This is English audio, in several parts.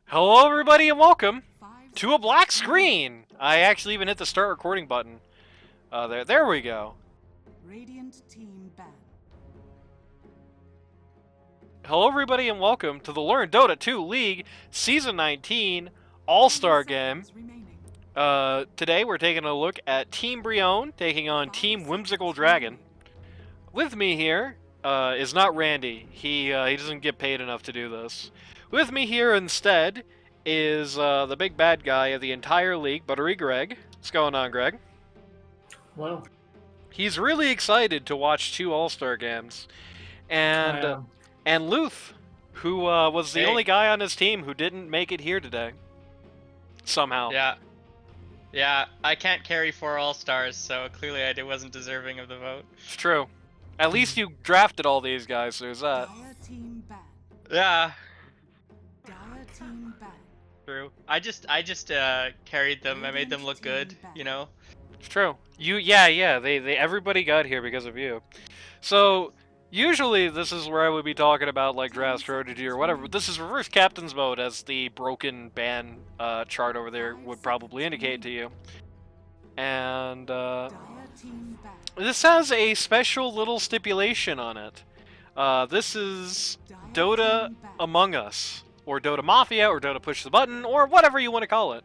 Hello, everybody, and welcome to a black screen. I actually even hit the start recording button. There we go. Radiant team ban. Hello, everybody, and welcome to the Learn Dota 2 League Season 19 All-Star Game. Today we're taking a look at Team Brion taking on Team Whimsical Dragon. With me here is not Randy. He doesn't get paid enough to do this. With me here instead is the big bad guy of the entire league, ButteryGreg. What's going on, Greg? Well, He's really excited to watch two All-Star games, and Luth, who was the only guy on his team who didn't make it here today. Somehow. Yeah, I can't carry 4 All-Stars, so clearly I wasn't deserving of the vote. It's true. At least you drafted all these guys, so there's that. Dire team ban. Yeah, Dire team ban. true. I just carried them. I made them look good, you know. It's true. They everybody got here because of you. So usually this is where I would be talking about like draft strategy or whatever. But this is reverse captain's mode, as the broken ban chart over there would probably indicate to you. And Dire team ban. this has a special little stipulation on it. This is Dota Among Us, or Dota Mafia, or Dota Push the Button, or whatever you want to call it.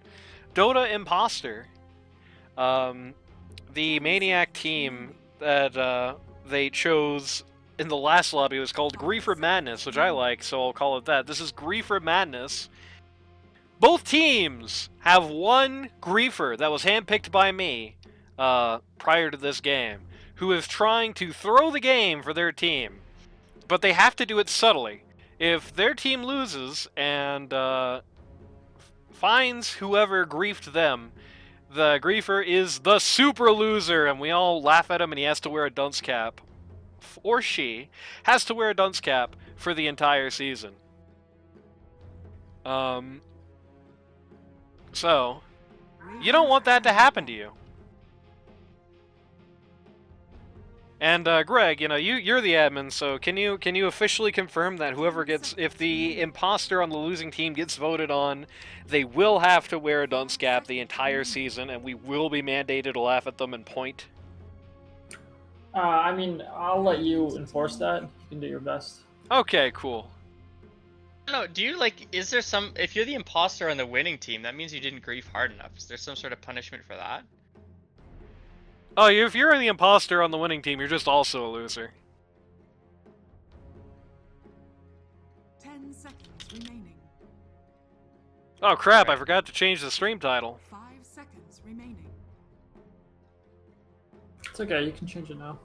Dota Imposter. The Maniac team that they chose in the last lobby was called Griefer Madness, which I like, so I'll call it that. This is Griefer Madness. Both teams have one Griefer that was handpicked by me prior to this game, who is trying to throw the game for their team. But they have to do it subtly. If their team loses and finds whoever griefed them, the griefer is the super loser, and we all laugh at him, and he has to wear a dunce cap. Or she has to wear a dunce cap for the entire season. So, you don't want that to happen to you. And Greg, you know, you're the admin, so can you officially confirm that whoever gets, if the imposter on the losing team gets voted on, they will have to wear a dunce cap the entire season, and we will be mandated to laugh at them and point? I mean, I'll let you enforce that. You can do your best. Okay, cool. No, do you is there some, if you're the imposter on the winning team, that means you didn't grief hard enough. Is there some sort of punishment for that? Oh, if you're the imposter on the winning team, you're just also a loser. 10 seconds remaining. Oh crap, I forgot to change the stream title. 5 seconds remaining. It's okay, you can change it now.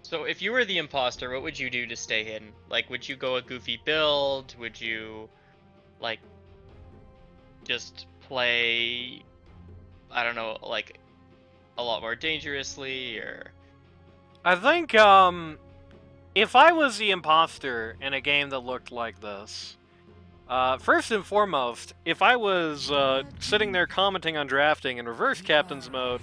So if you were the imposter, what would you do to stay hidden? Like, would you go a goofy build? Would you, like, just play, I don't know, like, a lot more dangerously, or... I think, if I was the imposter in a game that looked like this, first and foremost, if I was sitting there commenting on drafting in reverse captain's mode,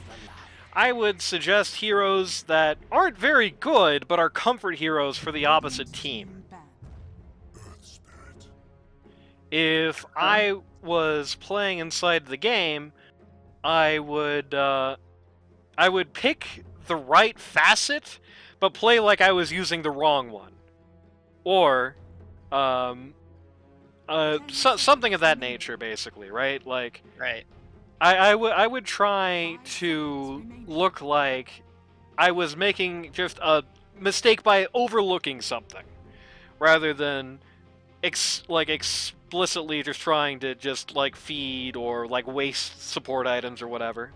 I would suggest heroes that aren't very good, but are comfort heroes for the opposite team. If I was playing inside the game, I would pick the right facet, but play like I was using the wrong one. Or, something of that nature, basically, right? Like, Right. I would try to look like I was making just a mistake by overlooking something, rather than explicitly just trying to just like feed or like waste support items or whatever.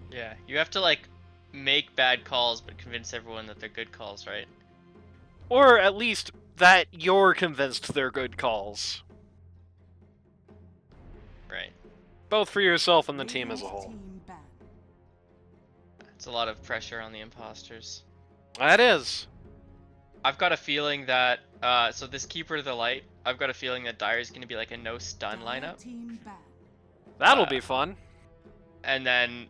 Yeah, you have to, like, make bad calls, but convince everyone that they're good calls, right? Or at least that you're convinced they're good calls. Right. Both for yourself and the team as a whole. It's a lot of pressure on the imposters. That is. I've got a feeling that, so this Keeper of the Light, I've got a feeling that Dire's going to be like a no stun lineup. That'll be fun. And then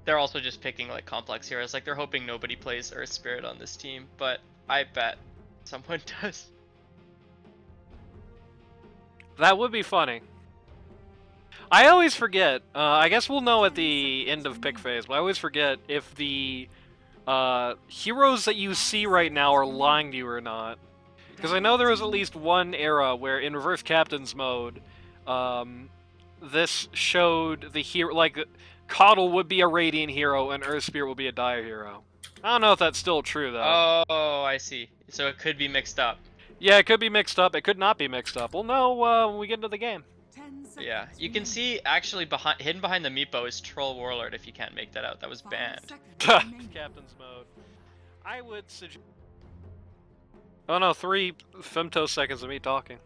they're also just picking like complex heroes. Like they're hoping nobody plays Earth Spirit on this team, but I bet someone does. That would be funny. I always forget. I guess we'll know at the end of pick phase, but I always forget if the heroes that you see right now are lying to you or not. Because I know there was at least one era where in reverse captain's mode, this showed the hero, like, Coddle would be a Radiant hero and Earth Spirit would be a Dire hero. I don't know if that's still true, though. Oh, I see. So it could be mixed up. Yeah, it could be mixed up. It could not be mixed up. We'll know when we get into the game. 10 seconds Yeah, you can remaining. see actually hidden behind the Meepo is Troll Warlord. If you can't make that out, that was 5 banned. seconds remaining. Captain's mode. I would suggest... Oh no, 3 femtoseconds of me talking.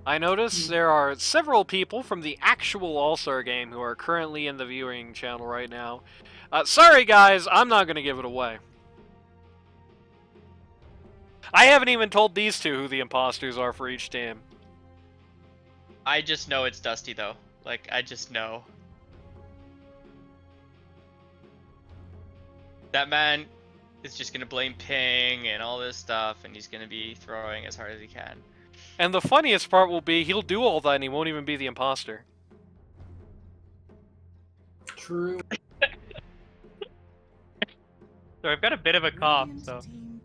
I notice there are several people from the actual All-Star game who are currently in the viewing channel right now. Sorry guys, I'm not going to give it away. I haven't even told these two who the imposters are for each team. I just know it's Dusty though. Like I just know. That man is just gonna blame ping and all this stuff, and he's gonna be throwing as hard as he can. And the funniest part will be he'll do all that and he won't even be the imposter. True. So I've got a bit of a cough, Radiant so team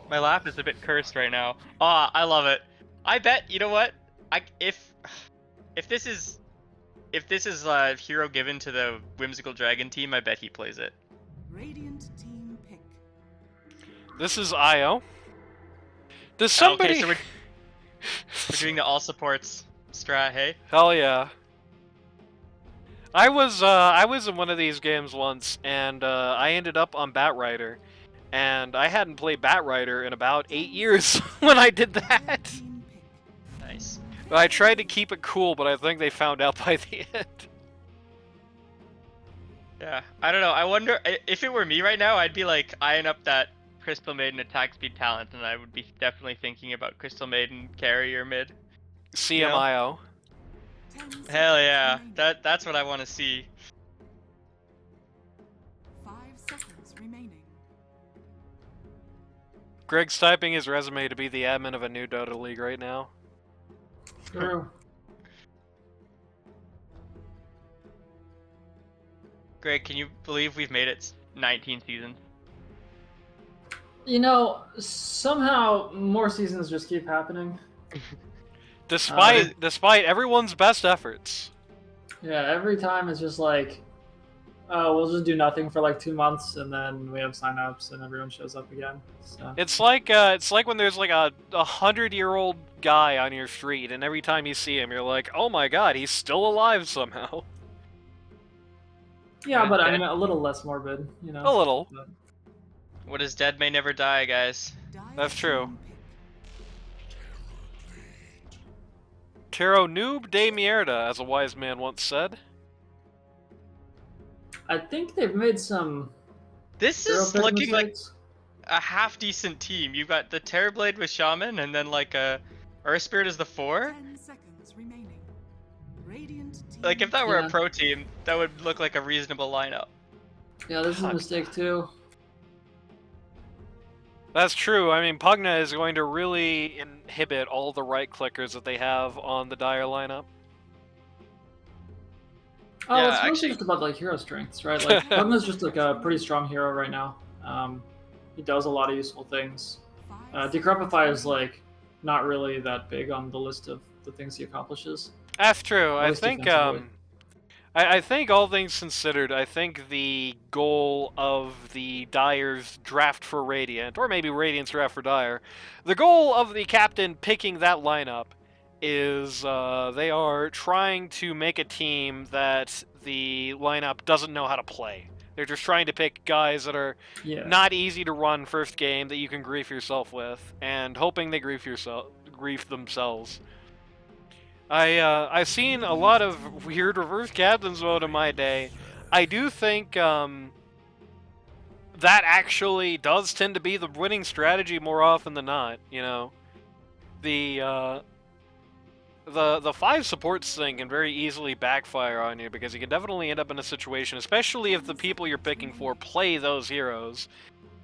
my laugh is a bit cursed right now. Ah, I love it. I bet you know what? If this is a hero given to the Whimsical Dragon team, I bet he plays it. Radiant team pick. This is Io. Does somebody... Okay, so we're doing the all supports strat, hey? Hell yeah. I was in one of these games once, and I ended up on Batrider, and I hadn't played Batrider in about 8 years when I did Dire that. team pick. Nice. I tried to keep it cool, but I think they found out by the end. Yeah, I don't know. I wonder if it were me right now, I'd be like eyeing up that Crystal Maiden attack speed talent, and I would be definitely thinking about Crystal Maiden carry or mid. CMIO. 10 Hell seconds yeah, remaining. that's what I want to see. 5 seconds remaining. Greg's typing his resume to be the admin of a new Dota league right now. True. Greg, can you believe we've made it 19 seasons? You know, somehow more seasons just keep happening. Despite everyone's best efforts. Yeah, every time it's just like, oh, we'll just do nothing for like 2 months, and then we have signups, and everyone shows up again. So. It's like when there's like a 100-year-old guy on your street, and every time you see him, you're like, oh my god, he's still alive somehow. Yeah, but I mean, a little less morbid, you know. A little. But- What is dead may never die, guys. Dire That's true. team pick. Taro noob de mierda, as a wise man once said. I think they've made some. This hero is pick looking like mistakes. a half decent team. You've got the Terrorblade with Shaman, and then like a Earth Spirit is the 4. 10 seconds remaining. Radiant team. Like if that were Yeah. a pro team, that would look like a reasonable lineup. Yeah, this is a Fuck. mistake too. That's true. I mean, Pugna is going to really inhibit all the right clickers that they have on the Dire lineup. Oh, Yeah, it's mostly actually- just about like hero strengths, right? Like Pugna's just like a pretty strong hero right now. He does a lot of useful things. 5 Decrepify is like not really that big on the list of the things he accomplishes. That's true. I Most think defensively. I think all things considered, I think the goal of the Dire's draft for Radiant, or maybe Radiant's draft for Dire, the goal of the captain picking that lineup is they are trying to make a team that the lineup doesn't know how to play. They're just trying to pick guys that are Yeah. not easy to run first game that you can grief yourself with, and hoping they grief themselves. I've seen a lot of weird reverse captains mode in my day. I do think that actually does tend to be the winning strategy more often than not. You know, the the 5 supports thing can very easily backfire on you because you can definitely end up in a situation, especially if the people you're picking for play those heroes,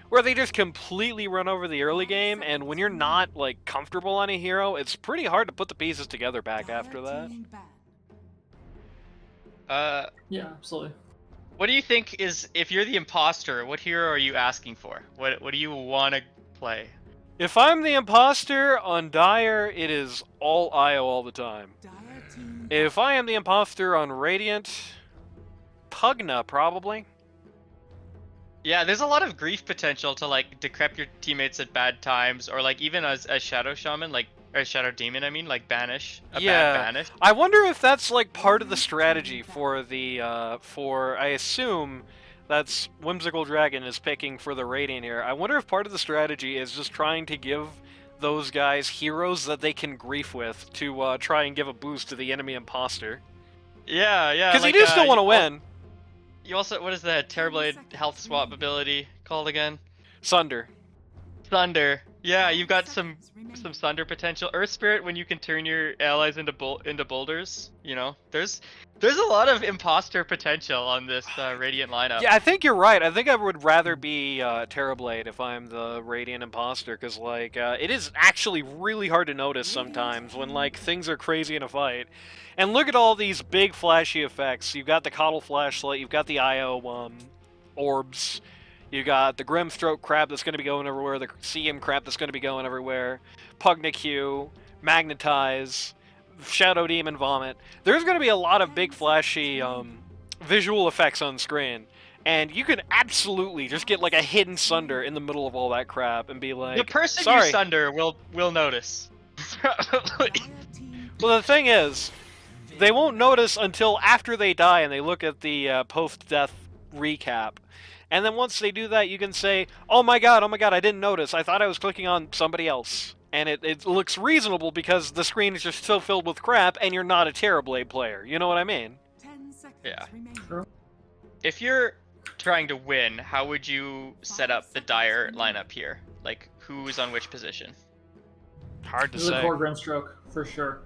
where they just completely run over the early game, and when you're not like comfortable on a hero, it's pretty hard to put the pieces together back after that. Yeah, absolutely. What do you think is, if you're the imposter, what hero are you asking for? What do you want to play? If I'm the imposter on Dire, it is all IO all the time. If I am the imposter on Radiant, Pugna probably. Yeah, there's a lot of grief potential to like decrep your teammates at bad times, or like even as Shadow Shaman, like or Shadow Demon, I mean, like banish a bad banish. I wonder if that's like part of the strategy for the I assume that's Whimsical Dragon is picking for the Radiant here. I wonder if part of the strategy is just trying to give those guys heroes that they can grief with to try and give a boost to the enemy imposter. Yeah, yeah. Because like, you do still want to win. You also, what is the Terrorblade health swap ability called again? Sunder. Thunder. Yeah, you've got some Thunder potential. Earth Spirit, when you can turn your allies into boulders. You know, there's a lot of imposter potential on this Radiant lineup. Yeah, I think you're right. I think I would rather be Terrorblade if I'm the Radiant imposter, because like it is actually really hard to notice sometimes when like things are crazy in a fight. And look at all these big flashy effects. You've got the Coddle Flashlight, you've got the IO orbs, you got the Grimstroke crab that's going to be going everywhere, the CM crab that's going to be going everywhere, Pugna Q, Magnetize, Shadow Demon Vomit. There's going to be a lot of big flashy visual effects on screen. And you can absolutely just get like a hidden Sunder in the middle of all that crap and be like, the person sorry. you Sunder will notice. Well, the thing is, they won't notice until after they die and they look at the post-death recap. And then once they do that, you can say, oh my god, I didn't notice. I thought I was clicking on somebody else. And it looks reasonable because the screen is just so filled with crap and you're not a Terrorblade player. You know what I mean? Yeah. Sure. If you're trying to win, how would you set up the Dire lineup here? Like, who's on which position? Hard to This is say. a core Grimstroke, for sure.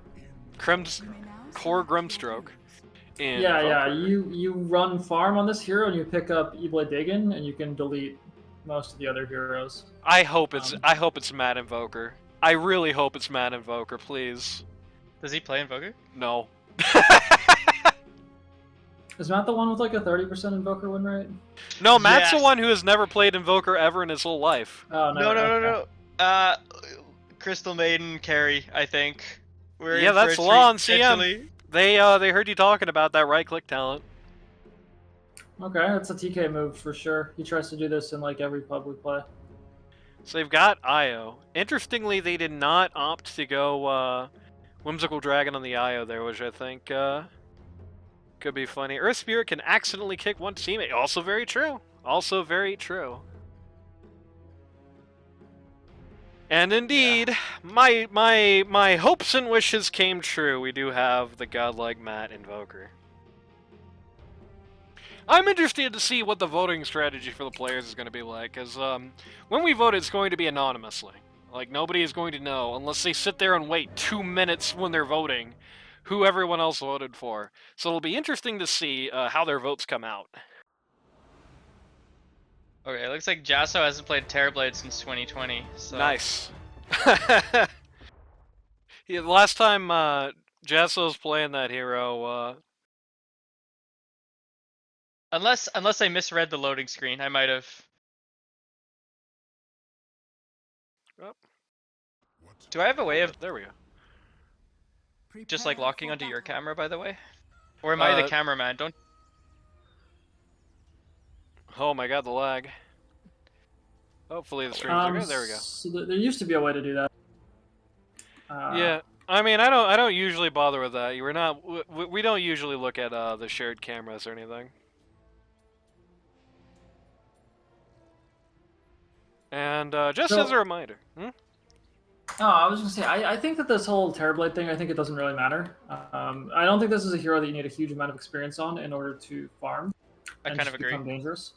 Core Grimstroke. Yeah. You run farm on this hero and you pick up E-Blade Dagon and you can delete most of the other heroes. I hope it's Mad Invoker. I really hope it's Mad Invoker, please. Does he play Invoker? No. Is Matt the one with like a 30% Invoker win rate? No, Matt's the Yes. one who has never played Invoker ever in his whole life. Oh, No. Crystal Maiden carry, I think. We're Yeah, in for that's a law on treat, CM. potentially. They heard you talking about that right-click talent. Okay, that's a TK move for sure. He tries to do this in like every pub we play. So they've got IO. Interestingly, they did not opt to go Whimsical Dragon on the IO there, which I think could be funny. Earth Spirit can accidentally kick one teammate. Also very true. Also very true. And indeed, my hopes and wishes came true. We do have the godlike Matt Invoker. I'm interested to see what the voting strategy for the players is going to be like, because when we vote, it's going to be anonymously. Like, nobody is going to know, unless they sit there and wait 2 minutes when they're voting, who everyone else voted for. So it'll be interesting to see how their votes come out. Okay, it looks like Jasso hasn't played Terrorblade since 2020. So. Nice. Yeah, the last time Jasso was playing that hero, Unless I misread the loading screen, I might have. Oh. Do I have a way of there we go. just like locking onto your camera, by the way? Or am I the cameraman? Don't. Oh my god, the lag. Hopefully the stream's okay. There we go. So there used to be a way to do that. Yeah, I mean, I don't usually bother with that. We don't usually look at the shared cameras or anything. And just as a reminder. Oh, I was gonna say, I think that this whole Terrorblade thing, I think it doesn't really matter. I don't think this is a hero that you need a huge amount of experience on in order to farm. I and kind of just agree. become dangerous.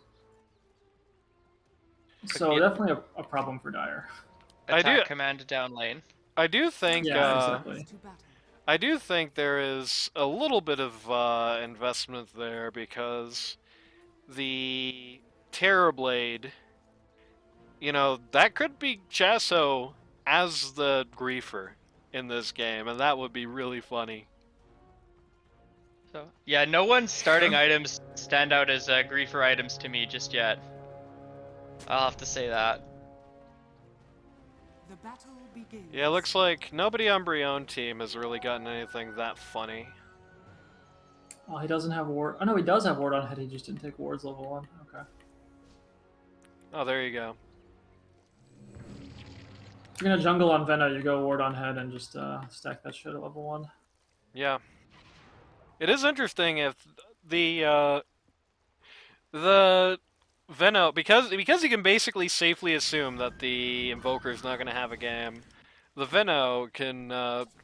So definitely a problem for Dire. I do- Attack command down lane. I do think Yeah, exactly. I do think there is a little bit of investment there because the Terrorblade, that could be Chasso as the griefer in this game, and that would be really funny. So yeah, no one's starting items stand out as griefer items to me just yet. I'll have to say that. The battle begins. Yeah, it looks like nobody on Brion team has really gotten anything that funny. Oh, he doesn't have ward. Oh no, he does have ward on head. He just didn't take wards level 1. Okay. Oh, there you go. If you're gonna jungle on Vena, you go ward on head and just stack that shit at level 1. Yeah. It is interesting if the Veno, because you can basically safely assume that the Invoker is not going to have a game, the Veno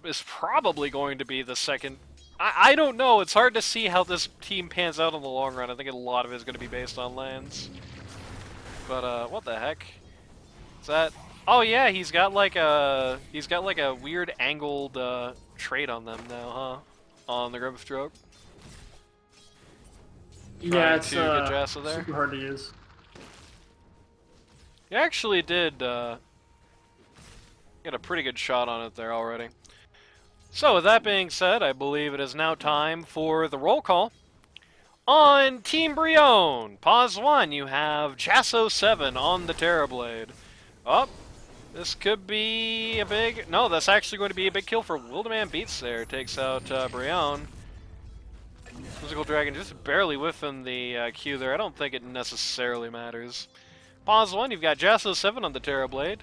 is probably going to be the second. I don't know. It's hard to see how this team pans out in the long run. I think a lot of it is going to be based on lands. But what the heck? Is that? Oh yeah, he's got like a weird angled trait on them now, huh? On the Grimstroke. Yeah, it's to get Jassa there. super hard to use. He actually did get a pretty good shot on it there already. So with that being said, I believe it is now time for the roll call. On Team Brion, pause 1, you have Jasso 7 on the Terrorblade. Oh, this could be a big... No, that's actually going to be a big kill for Wildeman Beats there. Takes out Brion. Physical Dragon just barely whiffing the Q there. I don't think it necessarily matters. Pause 1, you've got Jasso 7 on the Terrorblade.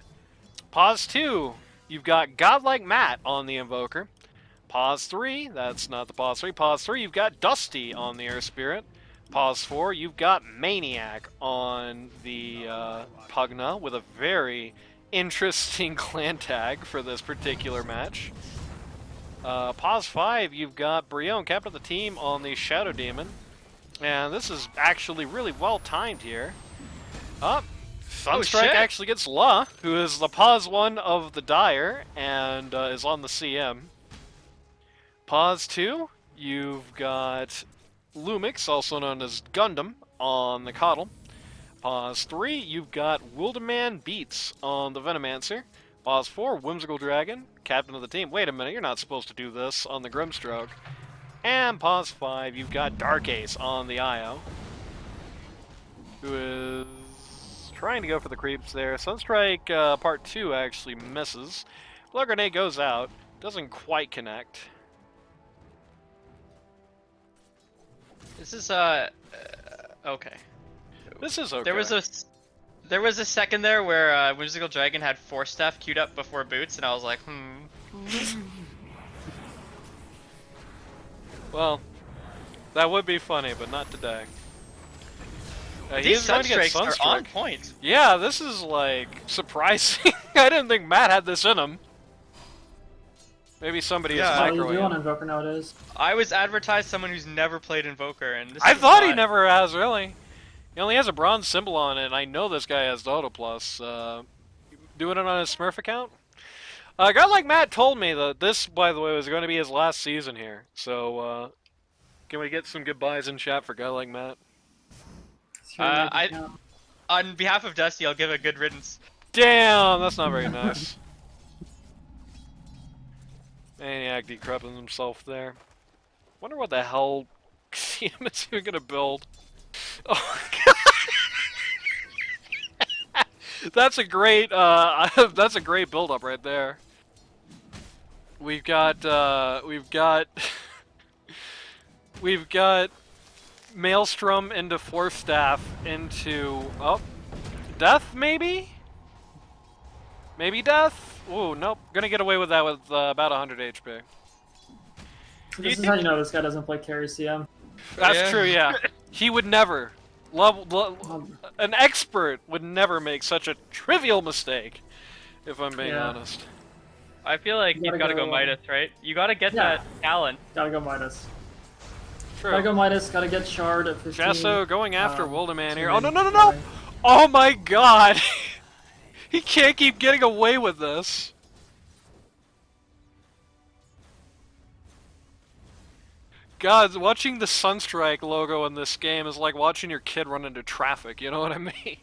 Pause 2, you've got Godlike Matt on the Invoker. Pause 3, that's not the pause 3. Pause 3, you've got Dusty on the Air Spirit. Pause 4, you've got Maniac on the Pugna with a very interesting clan tag for this particular match. Pause 5, you've got Brion, captain of the team, on the Shadow Demon. And this is actually really well timed here. Sunstrike actually gets La, who is the pause 1 of the Dire, and is on the CM. Pause 2, you've got Lumix, also known as Gundam, on the Coddle. Pause 3, you've got Wildeman Beats on the Venomancer. Pause 4, Whimsical Dragon, captain of the team. Wait a minute, you're not supposed to do this on the Grimstroke. And pause 5, you've got Dark Ace on the IO, who is trying to go for the creeps there. Sunstrike part 2 actually misses. Blood Grenade goes out, doesn't quite connect. This is okay. This is okay. There was a second there where Whimsical Dragon had Force Staff queued up before Boots, and I was like, Well, that would be funny, but not today. These going to get Sunstrikes are Sunstruck. on point. Yeah, this is like surprising. I didn't think Matt had this in him. Maybe somebody is That's all you micro do on him. Invoker nowadays. I was advertised someone who's never played Invoker, and this I is thought he not- never has, really. He only has a bronze symbol on it, and I know this guy has Dota Plus. Doing it on his Smurf account? A guy like Matt told me that this, by the way, was going to be his last season here. So, can we get some goodbyes in chat for a guy like Matt? On behalf of Dusty, I'll give a good riddance. Damn, that's not very nice. Maniac decreping himself there. Wonder what the hell CM is even gonna build. Oh god. That's a great build up right there. We've got Maelstrom into Force Staff into Death maybe? Maybe Death? Ooh, nope. Gonna get away with that with about 100 HP. So this is how you know this guy doesn't play carry CM. That's true, yeah. He would never. An expert would never make such a trivial mistake, if I'm being honest. I feel like you've got to go Midas, right? You got to get that talent. Gotta go Midas. True. Gotta go Midas, gotta get Shard at 15. Jasso going after Wildeman here. Oh, no, teammates no, no, no! going. Oh my god! He can't keep getting away with this. God, watching the Sunstrike logo in this game is like watching your kid run into traffic, you know what I mean?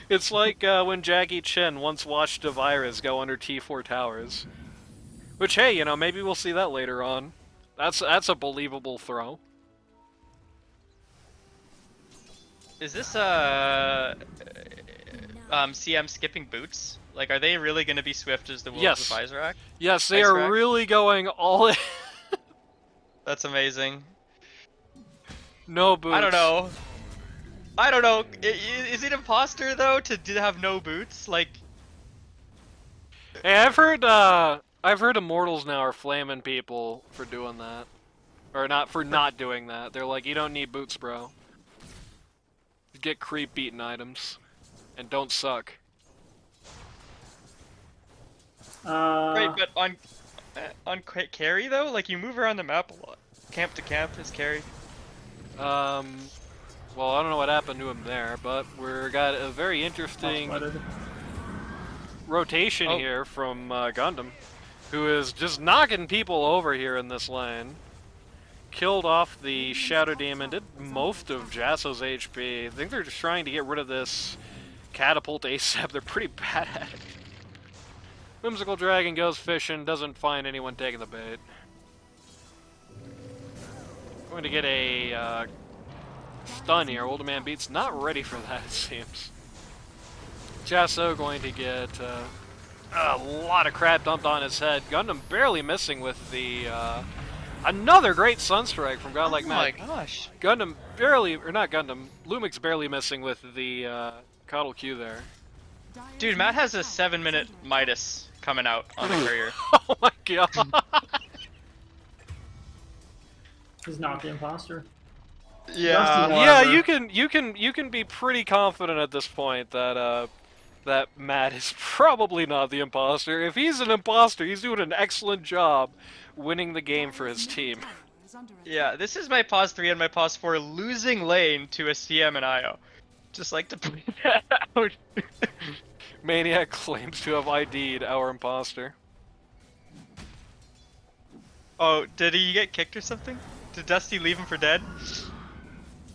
It's like when Jackie Chan once watched a virus go under T4 towers. Which, hey, you know, maybe we'll see that later on. That's a believable throw. Is this CM skipping boots? Like, are they really going to be swift as the Wolves Yes. of Isaac? Yes, they Ice are Rack? really going all in. That's amazing. No boots. I don't know. I don't know. Is it imposter though to have no boots? Like, Hey, I've heard Immortals now are flaming people for doing that. Or not doing that. They're like, you don't need boots, bro. Get creep beaten items. And don't suck. right? But on carry though, like you move around the map a lot. Camp to camp is carry. Well, I don't know what happened to him there, but we're got a very interesting rotation here from Gundam, who is just knocking people over here in this lane. Killed off the Shadow Demon, did most of Jasso's HP. I think they're just trying to get rid of this catapult ASAP. They're pretty bad at it. Whimsical Dragon goes fishing, doesn't find anyone taking the bait. Going to get a stun here. Older Man Beat's not ready for that, it seems. Jasso going to get a lot of crap dumped on his head. Gundam barely missing with the another great Sunstrike from Godlike Matt. Oh my gosh. Gundam barely, or not Gundam, Lumix barely missing with the Coddle Q there. Dude, Matt has a 7-minute Midas coming out on the courier. Oh my god. He's not the imposter. Yeah. Yeah, you can be pretty confident at this point that that Matt is probably not the imposter. If he's an imposter, he's doing an excellent job winning the game for his team. Yeah, this is my pause 3 and my pause 4 losing lane to a CM and IO. Just like to point that out. Maniac claims to have ID'd our imposter. Oh, did he get kicked or something? Did Dusty leave him for dead?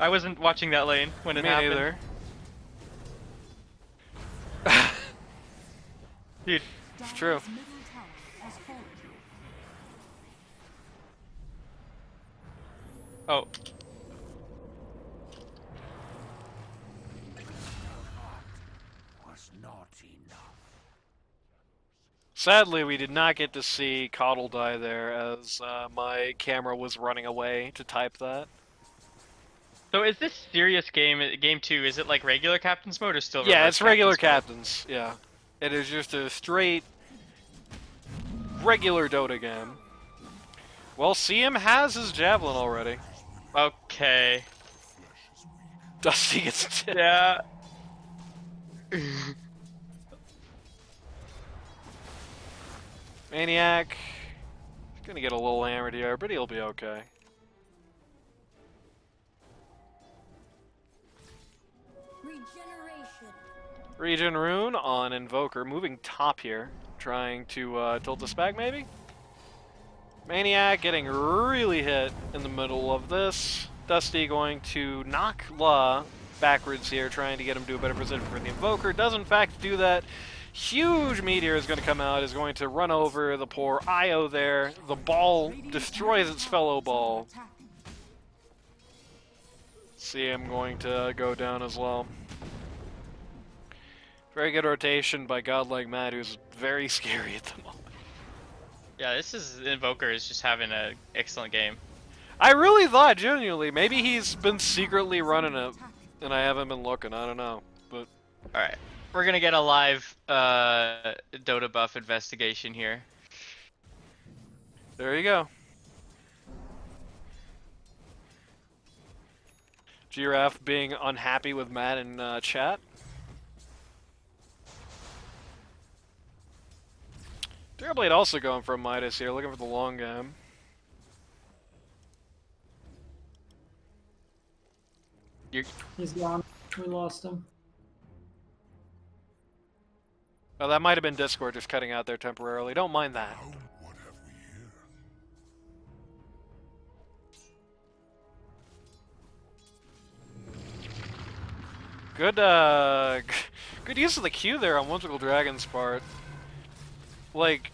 I wasn't watching that lane when it Me happened. neither. Dude, It's true. oh. Sadly, we did not get to see Coddle die there, as my camera was running away to type that. So is this serious game 2, is it like regular captain's mode or still Yeah, reverse it's regular captain's captains. Yeah, it is just a straight regular Dota game. Well, CM has his javelin already. mode? Okay. Dusty gets dead. Yeah. Maniac gonna get a little hammered here, but he'll be okay. Regen Rune on Invoker, moving top here, trying to tilt us back maybe? Maniac getting really hit in the middle of this. Dusty going to knock La backwards here, trying to get him to a better position for the Invoker. Does in fact do that. Huge meteor is going to come out, is going to run over the poor Io there. The ball destroys its fellow ball. See him going to go down as well. Very good rotation by Godlike Matt, who's very scary at the moment. Yeah, this is Invoker is just having an excellent game. I really thought, genuinely, maybe he's been secretly running it, and I haven't been looking, I don't know. But Alright. We're gonna get a live Dota buff investigation here. there you go. Giraffe being unhappy with Matt in chat. Dareblade also going for Midas here, looking for the long game. He's gone. We lost him. Oh, that might have been Discord just cutting out there temporarily. Don't mind that. Good, good use of the Q there on Whimsical Dragon's part. Like,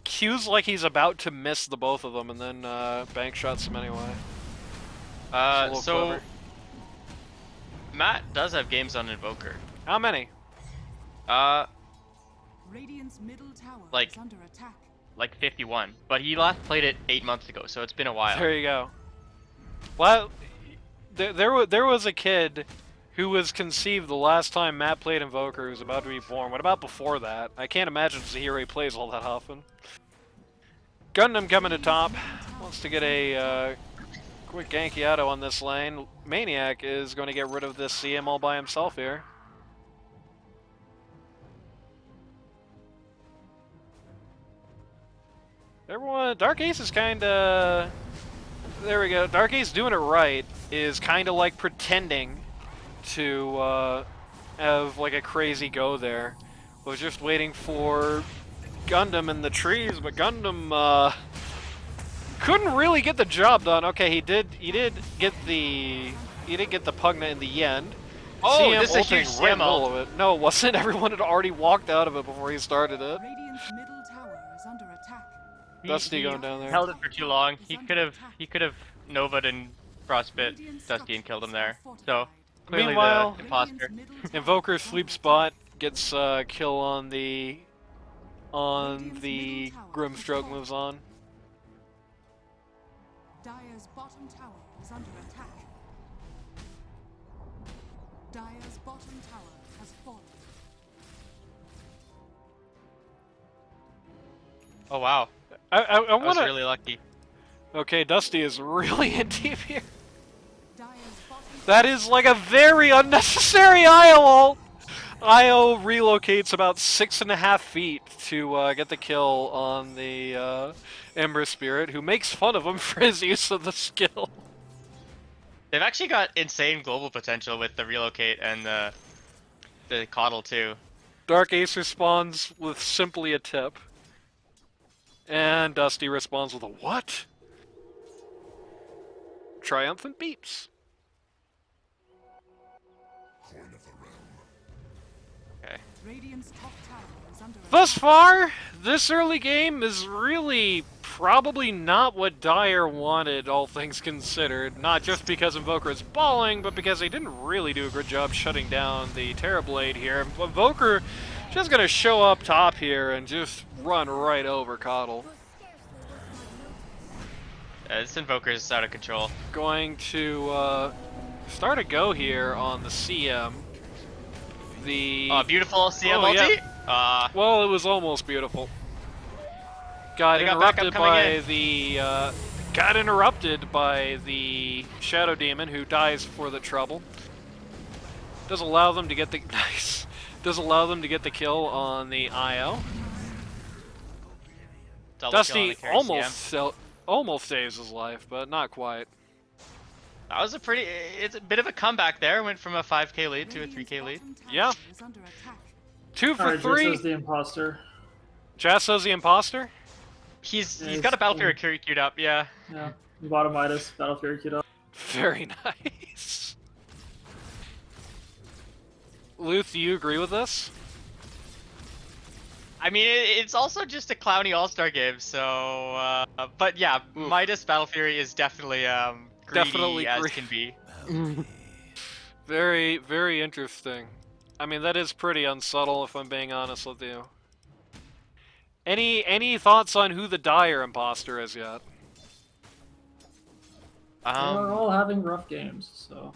Q's like he's about to miss the both of them, and then bank shots him anyway. It's a So little clever. Matt does have games on Invoker. How many? Radiant's middle tower Like- is under attack. Like 51, but he last played it 8 months ago, so it's been a while. There you go. Well, there was a kid who was conceived the last time Matt played Invoker who was about to be born. What about before that? I can't imagine Zahiri plays all that often. Gundam coming to top. Wants to get a quick ganky auto on this lane. Maniac is going to get rid of this CM all by himself here. Everyone, Dark Ace is kinda... There we go. Dark Ace doing it right is kinda like pretending to have like a crazy go there. Was just waiting for Gundam in the trees, but Gundam couldn't really get the job done. Okay, he did get the Pugna in the end. Oh, CM this is a ulting huge right in CM the middle ult. of it. No, it wasn't. Everyone had already walked out of it before he started it. Radiant's middle tower is under attack. Dusty going down there. Held it for too long. He could have Nova'd and Frostbit Dusty and killed him there. So clearly Meanwhile, the imposter. Invoker sleep spot gets kill on the Grimstroke moves on. Dire's bottom tower is under attack. Dire's bottom tower has fallen. Oh wow, I I was want to. really lucky. Okay, Dusty is really in deep here. Dire's bottom That is like a very unnecessary IO ult. IO relocates about 6.5 feet to get the kill on the Ember Spirit, who makes fun of him for his use of the skill. They've actually got insane global potential with the relocate and the coddle too. Dark Ace responds with simply a tip. And Dusty responds with a what? Triumphant beeps. Okay. Radiant's top tower is under Thus far, this early game is really probably not what Dire wanted, all things considered. Not just because Invoker is balling, but because they didn't really do a good job shutting down the Terrorblade here. Invoker just gonna show up top here and just run right over Coddle. This Invoker is out of control. Going to start a go here on the CM. The Beautiful CM Oh, yeah. ulti. well, it was almost beautiful. Got They got backup interrupted coming by in. the Shadow Demon, who dies for the trouble. Does allow them to get the nice. Does allow them to get the kill on the IO. Double kill on Dusty the carry CM. almost saves his life, but not quite. That was it's a bit of a comeback there. Went from a 5k lead to a 3k lead. Yeah. is under attack. 2 for Alright, just 3. as the imposter. Jasso's the imposter. He's Yeah, got a he's Battle cool. Fury queued up, yeah. Yeah. Bottom Midas, Battle Fury queued up. Very nice. Luth, do you agree with this? I mean, it's also just a clowny all-star game, so but yeah, Ooh. Midas Battle Fury is definitely greedy Definitely as greedy. can be. Very, very interesting. I mean, that is pretty unsubtle, if I'm being honest with you. Any thoughts on who the Dire imposter is yet? We're all having rough games, so.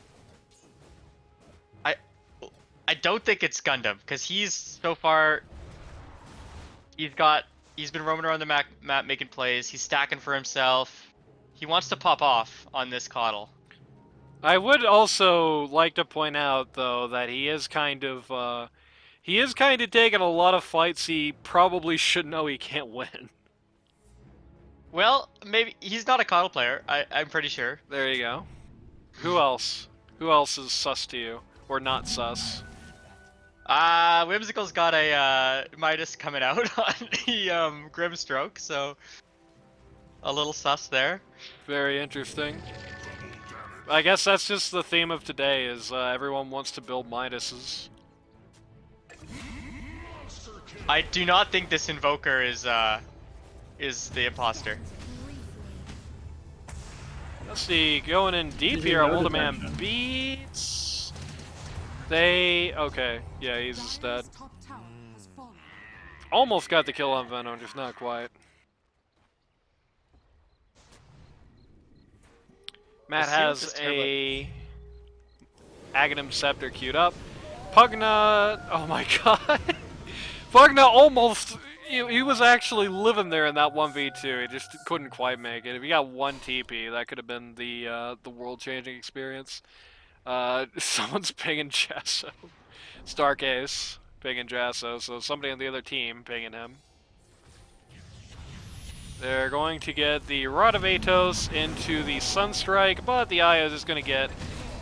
I don't think it's Gundam because he's so far. He's been roaming around the map making plays. He's stacking for himself. He wants to pop off on this coddle. I would also like to point out, though, that he is kind of taking a lot of fights he probably should know he can't win. Well, maybe he's not a coddle player. I'm pretty sure. There you go. Who else? Who else is sus to you? Or not sus? Whimsical's got a Midas coming out on the Grimstroke, so a little sus there. Very interesting. I guess that's just the theme of today, is everyone wants to build Midases. I do not think this Invoker is the imposter. Let's see, going in deep Using here on no Wilderman detection. Beats. Okay, yeah, he's just dead. Dire's top tower has fallen. Almost got the kill on Venom, just not quite. Matt Let's see what has this a Aghanim Scepter queued up. Pugna, oh my god. Pugna almost, he was actually living there in that 1v2. He just couldn't quite make it. If he got one TP, that could have been the world-changing experience. Someone's pinging Jasso. Starcase pinging Jasso, so somebody on the other team pinging him. They're going to get the Rod of Atos into the Sunstrike, but the Io is going to get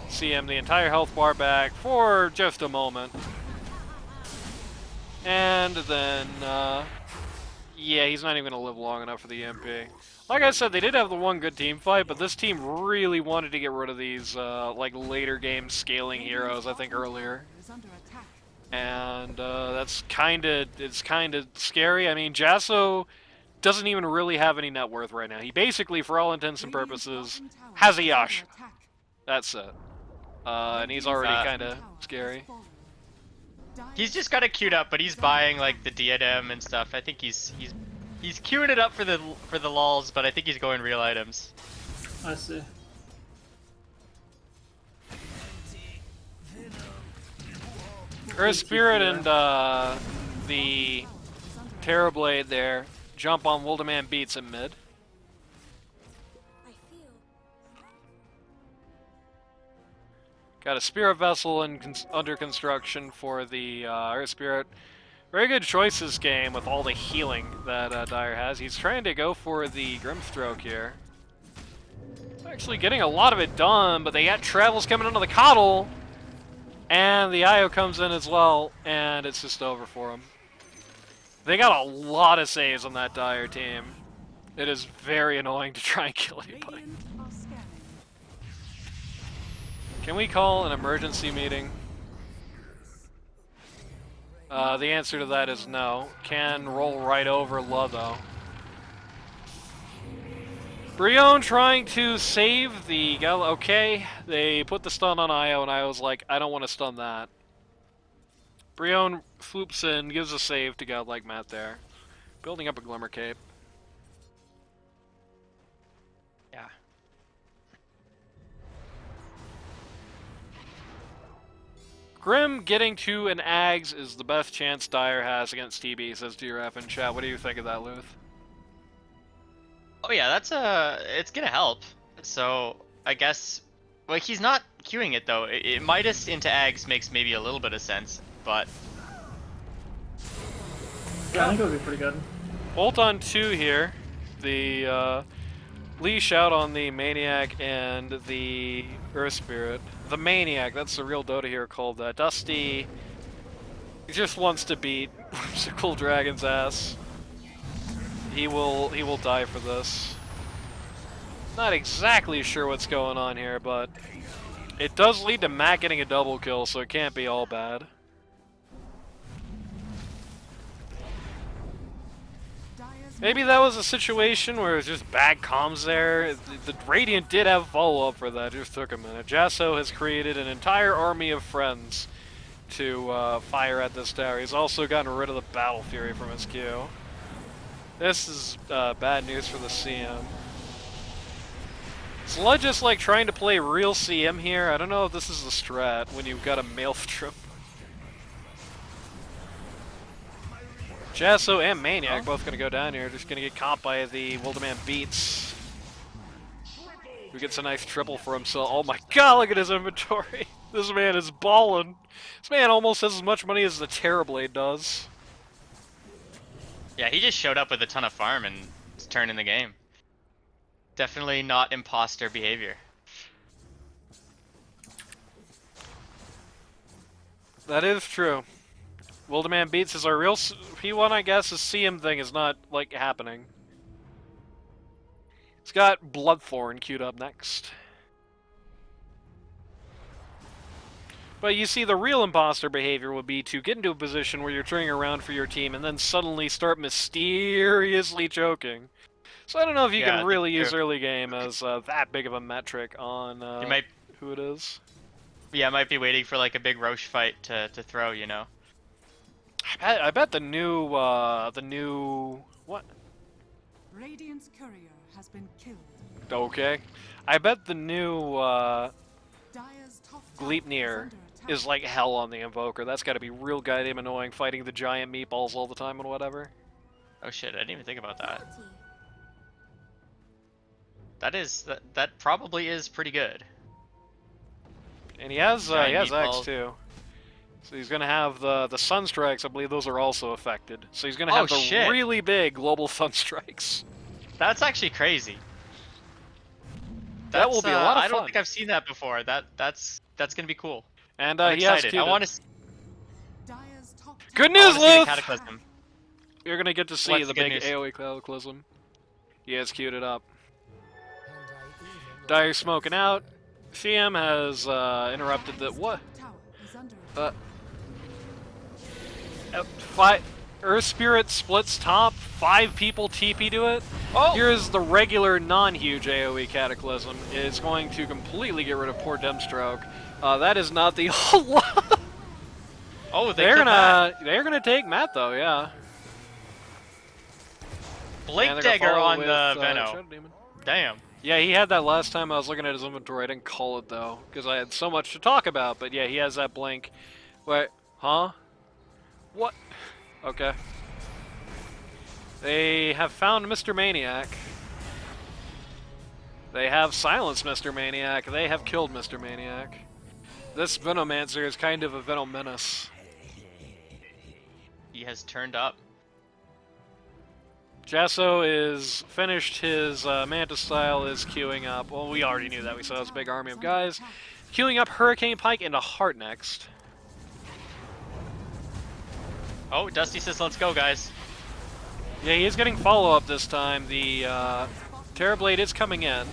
CM the entire health bar back for just a moment. And then, yeah, he's not even going to live long enough for the MP. Like I said, they did have the one good team fight, but this team really wanted to get rid of these, like, later game scaling heroes, I think, earlier. Is under attack. And, it's kinda scary. I mean, Jasso doesn't even really have any net worth right now. He basically, for all intents and purposes, has a Yash. That's it. And he's already kinda scary. He's just got it queued up, but he's buying like the diadem and stuff. I think he's queuing it up for the lulz, but I think he's going real items. I see. Earth Spirit and the Terrorblade there jump on Wilderman Beats in mid. Got a Spirit Vessel under construction for the Earth Spirit. Very good choice this game with all the healing that Dire has. He's trying to go for the Grimstroke here. Actually getting a lot of it done, but they got Travels coming into the Coddle. And the Io comes in as well, and it's just over for him. They got a lot of saves on that Dire team. It is very annoying to try and kill anybody. Radiant are scanning. Can we call an emergency meeting? The answer to that is no. Can roll right over La, though. Brion trying to save the Gal. Okay, they put the stun on Io, and Io's like, I don't want to stun that. Brion swoops in, gives a save to Godlike Matt there. Building up a Glimmer Cape. Yeah. Grim getting to an Ags is the best chance Dire has against TB, says DRF in chat. What do you think of that, Luth? Oh yeah, it's gonna help. So I guess, well, he's not queuing it though. Midas into Ags makes maybe a little bit of sense, but Yeah, I think it would be pretty good. Bolt on 2 here. The leash out on the Maniac and the Earth Spirit. The Maniac, that's the real Dota hero called Dusty. He just wants to beat Cool Dragon's ass. He will die for this. Not exactly sure what's going on here, but it does lead to Matt getting a double kill, so it can't be all bad. Dire's Maybe that was a situation where it was just bad comms there. The Radiant did have follow-up for that, it just took a minute. Jasso has created an entire army of friends to fire at this tower. He's also gotten rid of the Battle Fury from his queue. This is bad news for the CM. Is Lud just like trying to play real CM here? I don't know if this is the strat when you've got a Maelstrom. Jasso and Maniac both gonna go down here, just gonna get caught by the Wilderman Beats. Who gets a nice triple for himself. Oh my god, look at his inventory. This man is ballin'. This man almost has as much money as the Terrorblade does. yeah, he just showed up with a ton of farm and is turning the game. Definitely not imposter behavior. That is true. Wilderman Beats is our real P1, I guess. His CM thing is not, like, happening. He's got Bloodthorn queued up next. But you see, the real imposter behavior would be to get into a position where you're turning around for your team and then suddenly start mysteriously choking. So I don't know if you Yeah, can really that's use true. early game as that big of a metric on You might, who it is. yeah, might be waiting for like a big Roche fight to throw, you know. I bet the new what? Radiant's courier has been killed. Okay, I bet the new Dire's top tower Gleipnir under attack. is like hell on the Invoker. That's got to be real goddamn annoying fighting the giant meatballs all the time and whatever. Oh shit, I didn't even think about that. That probably is pretty good. And he has Giant X meatballs. too. So he's gonna have the Sunstrikes. I believe those are also affected. So he's gonna Oh, have the shit. really big global Sunstrikes. That's actually crazy. That will be a lot of I don't fun. think I've seen that before. That's gonna be cool. And I'm he has excited. queued I it. want to. Dire's top Good tower- news, I wanna see the Luth! Cataclysm. You're gonna get to see What's the the good big news? AoE Cataclysm. He has queued it up. Dire's smoking out. CM has interrupted the what? Tower is under attack. Earth Spirit splits top. 5 people TP to it. Oh! Here's the regular non-huge AoE Cataclysm. It's going to completely get rid of poor Demstroke. That is not the whole lot. Oh, They're killed Matt. gonna take Matt though, yeah. Blake And they're gonna Dagger follow on with, the Shadow Veno. Demon. Damn. Yeah, he had that last time I was looking at his inventory. I didn't call it though, because I had so much to talk about. But yeah, he has that blink. Wait, huh? What? Okay. They have found Mr. Maniac. They have silenced Mr. Maniac. They have killed Mr. Maniac. This Venomancer is kind of a Venom menace. He has turned up. Jasso is finished his Manta style, is queuing up. Well, we already knew that. We saw his big army of guys. Queuing up Hurricane Pike into Heart next. Oh, Dusty says, "Let's go, guys." Yeah, he is getting follow-up this time. The Terrorblade is coming in.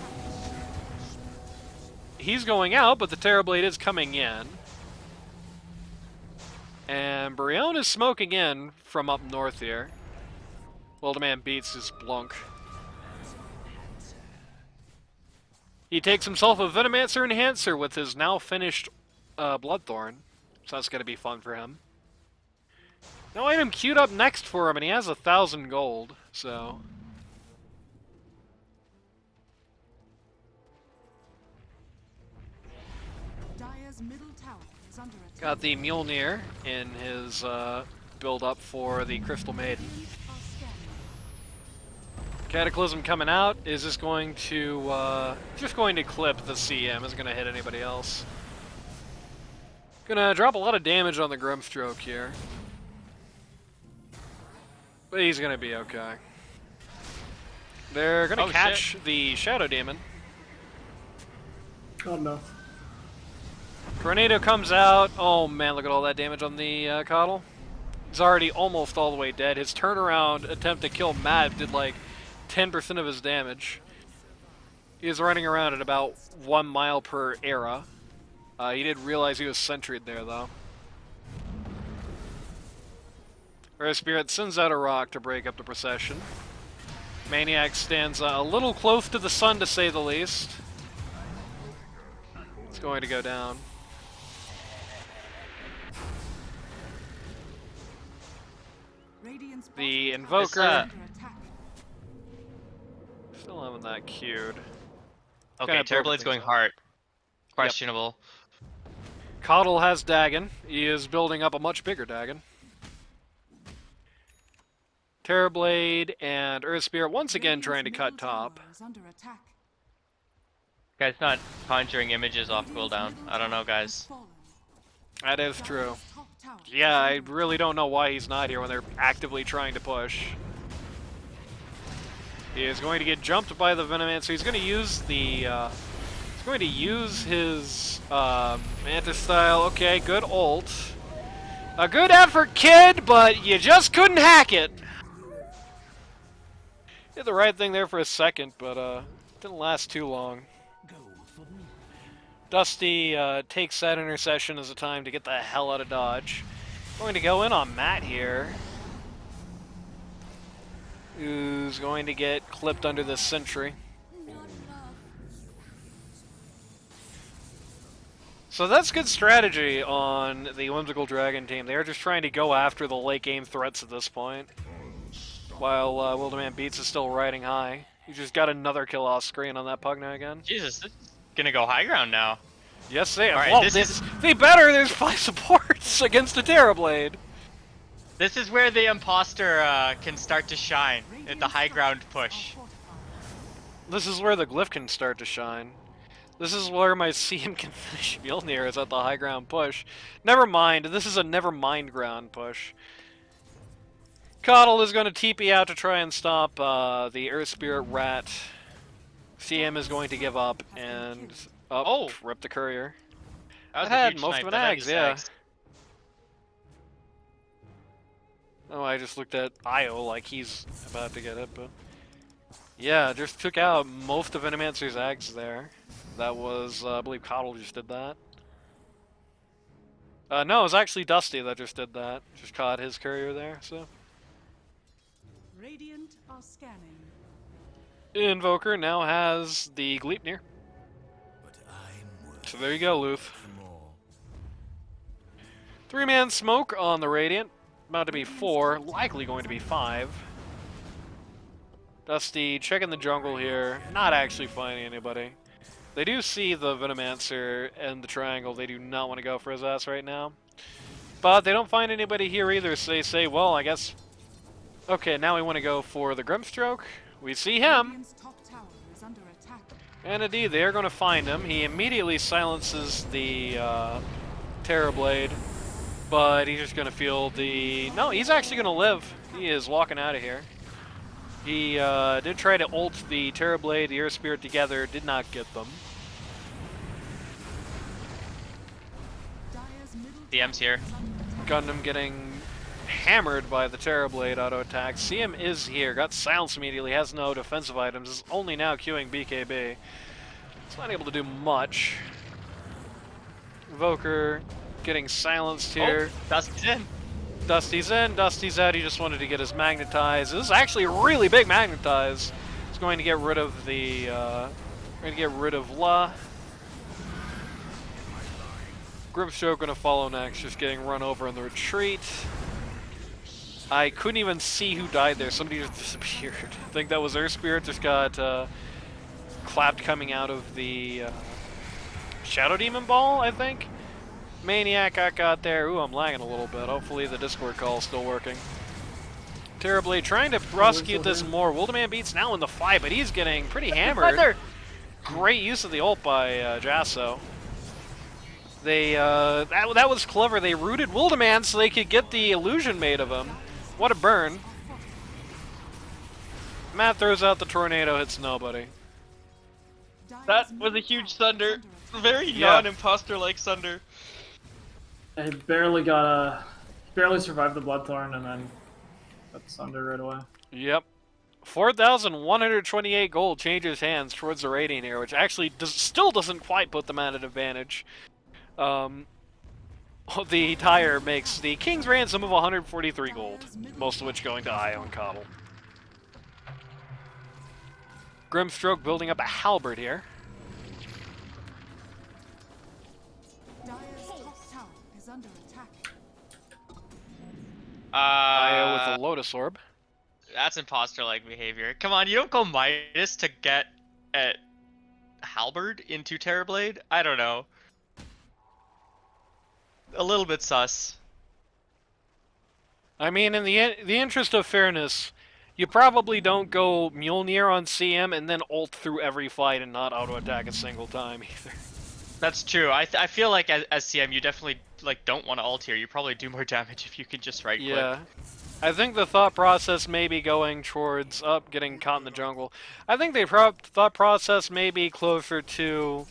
He's going out, but the Terrorblade is coming in. And Brion is smoking in from up north here. Well, the man beats his Blunk. He takes himself a Venomancer Enhancer with his now finished Bloodthorn. So that's going to be fun for him. No item queued up next for him, and he has 1,000 gold, so... Dire's middle tower is under attack. Got the Mjolnir in his build-up for the Crystal Maiden. Minions are scanning. Cataclysm coming out. Is this going to just going to clip the CM? Isn't going to hit anybody else. Gonna drop a lot of damage on the Grimstroke here. But he's gonna be okay. They're gonna Oh, catch shit. the Shadow Demon. Oh no. Tornado comes out. Oh man, look at all that damage on the Coddle. He's already almost all the way dead. His turnaround attempt to kill Matt did like 10% of his damage. He was running around at about 1 mile per era. He did realize he was sentryed there though. Earth Spirit sends out a rock to break up the procession. Maniac stands a little close to the sun to say the least. It's going to go down. Radiant's The bottom Invoker- tower is under attack. Still having that queued. Okay, Kinda broke Terrorblade's things going up. hard. Questionable. Coddle has Dagon. He is building up a much bigger Dagon. Terrorblade and Earth Spirit once again Radiant's trying to cut middle top. tower is under attack. Guy's not conjuring images off cooldown. I don't know, guys. That is true. Dire's top tower is Yeah, I under really don't know why he's not here when they're actively trying to push. He is going to get jumped by the Venomancer. He's going to use the... he's going to use his Mantis style. Okay, good ult. A good effort, kid, but you just couldn't hack it. Did the right thing there for a second, but didn't last too long. Dusty takes that intercession as a time to get the hell out of dodge. Going to go in on Matt here. Who's going to get clipped under this sentry. So that's good strategy on the Whimsical Dragon team. They're just trying to go after the late game threats at this point. While Wildeman Beats is still riding high. He just got another kill off screen on that Pugna again. Jesus, this is gonna go high ground now. Yes, they have. All right, Well, they better. There's 5 supports against a Terrorblade. This is where the imposter can start to shine at the high ground push. This is where the glyph can start to shine. This is where my CM can finish Mjolnir, is at the high ground push. Never mind, this is a never mind ground push. Coddle is going to TP out to try and stop the Earth Spirit Rat. CM is going to give up and rip the courier. That had most of an Ags, yeah. Oh, I just looked at Io like he's about to get it, but... Yeah, just took out most of Venomancer's Ags there. That was, I believe Coddle just did that. No, it was actually Dusty that just did that. Just caught his courier there, so... Radiant are scanning. Invoker now has the Gleipnir. So there you go, Luth. 3-man smoke on the Radiant. About to be 4, likely going to be 5. Dusty checking the jungle here, not actually finding anybody. They do see the Venomancer and the triangle. They do not want to go for his ass right now. But they don't find anybody here either, so they say, well, I guess... Okay, now we want to go for the Grimstroke. We see him. Radiant's top tower is under attack. And indeed, they are going to find him. He immediately silences the Terrorblade. But he's just going to feel the... No, he's actually going to live. He is walking out of here. He did try to ult the Terrorblade, the Earth Spirit together, did not get them. DM's here. Gundam getting hammered by the Terrorblade auto attack. CM is here, got silenced immediately, has no defensive items, is only now queuing BKB. It's not able to do much. Invoker getting silenced here. Oh, Dusty's in. Dusty's in, Dusty's out, he just wanted to get his magnetize. This is actually a really big magnetize. It's going to get rid of the, going to get rid of La. Grimstroke going to follow next, just getting run over in the retreat. I couldn't even see who died there, somebody just disappeared. I think that was Earth Spirit, just got clapped coming out of the Shadow Demon Ball, I think. Maniac got there. Ooh, I'm lagging a little bit. Hopefully the Discord call is still working. Terribly trying to prosecute this more. Wildeman Beats now in the fight, but he's getting pretty hammered. Great use of the ult by Jasso. They that was clever. They rooted Wildeman so they could get the illusion made of him. What a burn. Matt throws out the tornado, hits nobody. That was a huge thunder. Very Yeah. non-imposter-like thunder. He barely survived the Bloodthorn and then got the Sunder right away. Yep. 4,128 gold changes hands towards the Radiant here, which actually still doesn't quite put them at an advantage. The tire makes the King's ransom of 143 gold, most of which going to Io and Coddle. Grimstroke building up a halberd here. Dire's top tower is under attack. Io with the Lotus Orb. That's imposter-like behavior. Come on, you don't go Midas to get at Halberd into Terrorblade? I don't know. A little bit sus. I mean, in the interest of fairness, you probably don't go Mjolnir on CM and then ult through every fight and not auto-attack a single time either. That's true. I feel like as CM, you definitely don't want to ult here. You probably do more damage if you can just right-click. Yeah. I think the thought process may be going towards getting caught in the jungle. I think the thought process may be closer to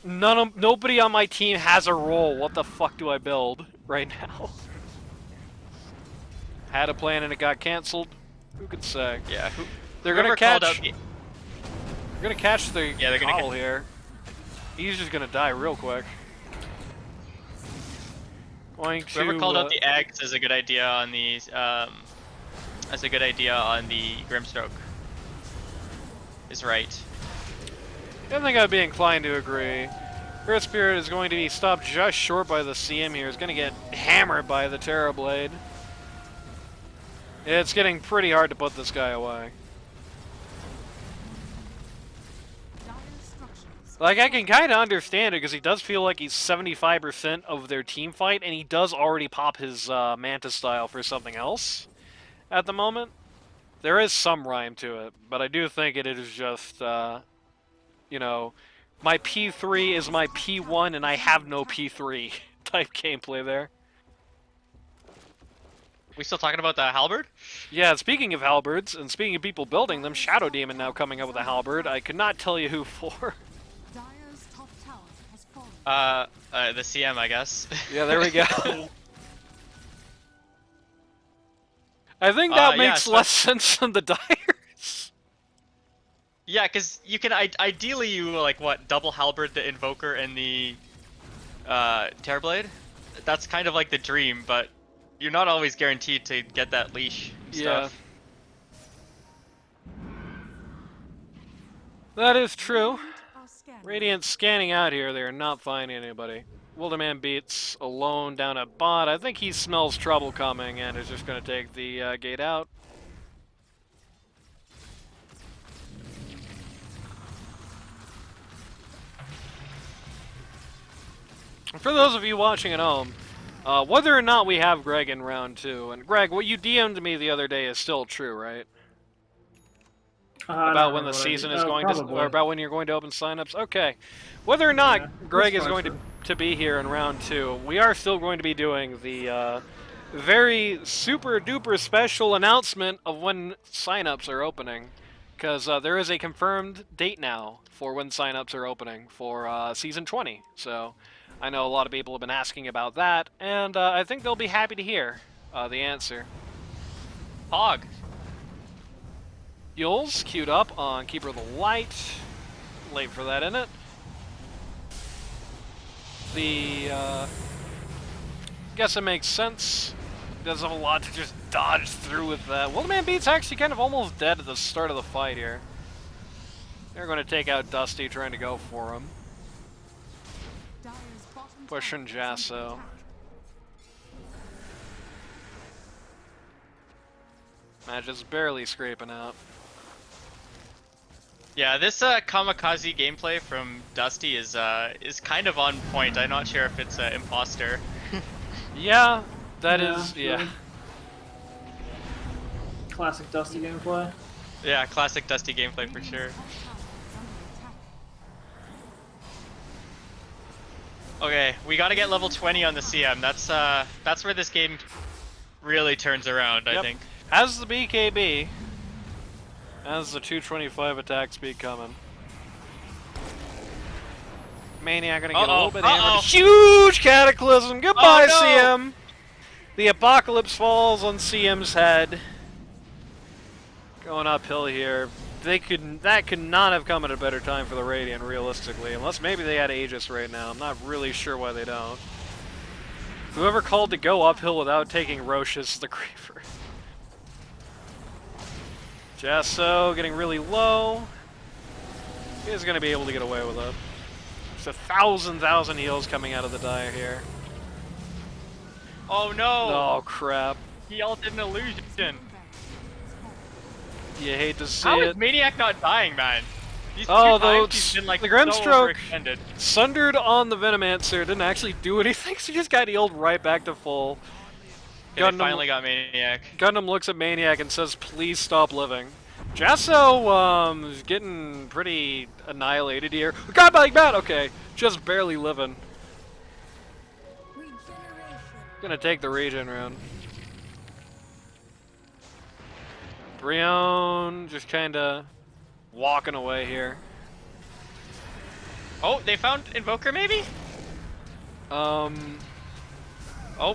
nobody on my team has a role. What the fuck do I build right now? Had a plan and it got canceled. Who could say? Yeah. They're gonna catch. They're They're gonna catch the they're gonna Coddle here. He's just gonna die real quick. Going to. Whoever called out the eggs is a good idea on the as a good idea on the Grimstroke. Is right. I think I'd be inclined to agree. Earth Spirit is going to be stopped just short by the CM here. He's going to get hammered by the Terrorblade. It's getting pretty hard to put this guy away. Like, I can kind of understand it because he does feel like he's 75% of their team fight, and he does already pop his Mantis style for something else at the moment. There is some rhyme to it, but I do think it is just, you know, my P3 is my P1 and I have no P3 type gameplay there. We still talking about the halberd? Yeah, speaking of halberds, and speaking of people building them, Shadow Demon now coming up with a halberd. I could not tell you who for. Dire's top tower has fallen. The CM, I guess. Yeah, there we go. I think that yeah, makes so- less sense than the Dyers. Yeah, because you can ideally you like what double halberd the invoker and the Terrorblade. That's kind of like the dream, but you're not always guaranteed to get that leash stuff. That is true. Are scanning. Radiant scanning out here, they are not finding anybody. Wilderman beats alone down at bot. I think he smells trouble coming and is just going to take the gate out. For those of you watching at home, whether or not we have Greg in round 2, and Greg, what you DM'd me the other day is still true, right? About when the season is going to, or about when you're going to open signups? Okay. Whether or not Yeah, Greg that's is going true. to be here in round 2, we are still going to be doing the very super duper special announcement of when signups are opening. Because there is a confirmed date now for when signups are opening for season 20. So I know a lot of people have been asking about that, and I think they'll be happy to hear the answer. Hog. Yules queued up on Keeper of the Light. Late for that, isn't it? Guess it makes sense. Doesn't have a lot to just dodge through with that. Wilderman Beat's actually kind of almost dead at the start of the fight here. They're going to take out Dusty, trying to go for him. Dire's bottom Pushing tower is under Jasso. attack. Match is barely scraping out. Yeah, this kamikaze gameplay from Dusty is kind of on point. I'm not sure if it's imposter. Yeah, that Yeah, is, yeah. really. Classic Dusty gameplay. Yeah, classic Dusty gameplay for sure. Radiant's top tower is under attack. Okay, we gotta get level 20 on the CM. That's where this game really turns around, I Yep. think. Has the BKB. Has the 225 attack speed coming. Maniac gonna get a little bit hammered. Huge Cataclysm! Goodbye, Oh, no! CM! The Apocalypse falls on CM's head. Going uphill here. That could not have come at a better time for the Radiant, realistically. Unless maybe they had Aegis right now. I'm not really sure why they don't. Whoever called to go uphill without taking Roche is the Creeper. Jasso getting really low. He's going to be able to get away with it. There's 1,000 heals coming out of the Dire here. Oh no! Oh, crap. He ulted an illusion. Barrier You hate to see How is it. Maniac not dying, man? These Oh, two though, times he's been like the so Grimstroke overextended. sundered on the Venomancer, didn't actually do anything, so he just got healed right back to full. Okay, they finally got Maniac. Gundam looks at Maniac and says, please stop living. Jasso, is getting pretty annihilated here. God, like that! Okay, just barely living. Gonna take the regen rune. Brion just kinda walking away here. Oh, they found Invoker maybe? Oh,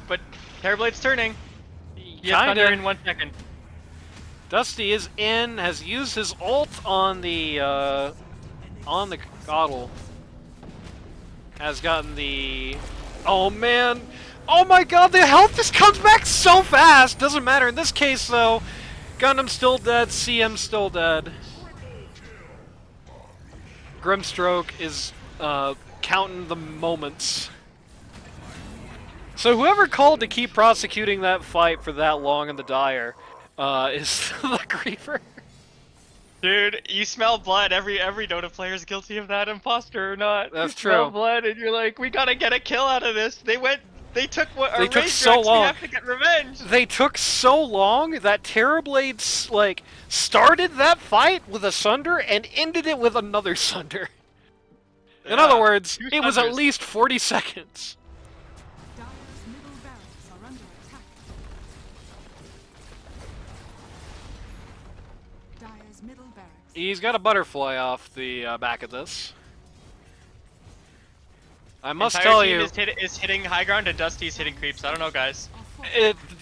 but Terrorblade's turning. He has Thunder in 1 second. Dusty is in, has used his ult on the Coddle. has gotten the... Oh man! Oh my god, the health just comes back so fast! Doesn't matter in this case though. Gundam's still dead, CM's still dead. Grimstroke is counting the moments. So whoever called to keep prosecuting that fight for that long in the Dire is the Griefer. Dude, you smell blood. Every Dota player is guilty of that, imposter or not. That's you smell true. blood, and you're like, we gotta get a kill out of this. They took what our They took rage so directs, long. We have to get revenge. They took so long that Terrorblade like started that fight with a Sunder and ended it with another Sunder. In other words, two it was at Sunders. least 40 seconds. Dire's middle barracks are under attack. Dire's middle barracks. He's got a butterfly off the back of this. I must Entire tell team you, is hitting high ground and Dusty's hitting creeps. I don't know, guys.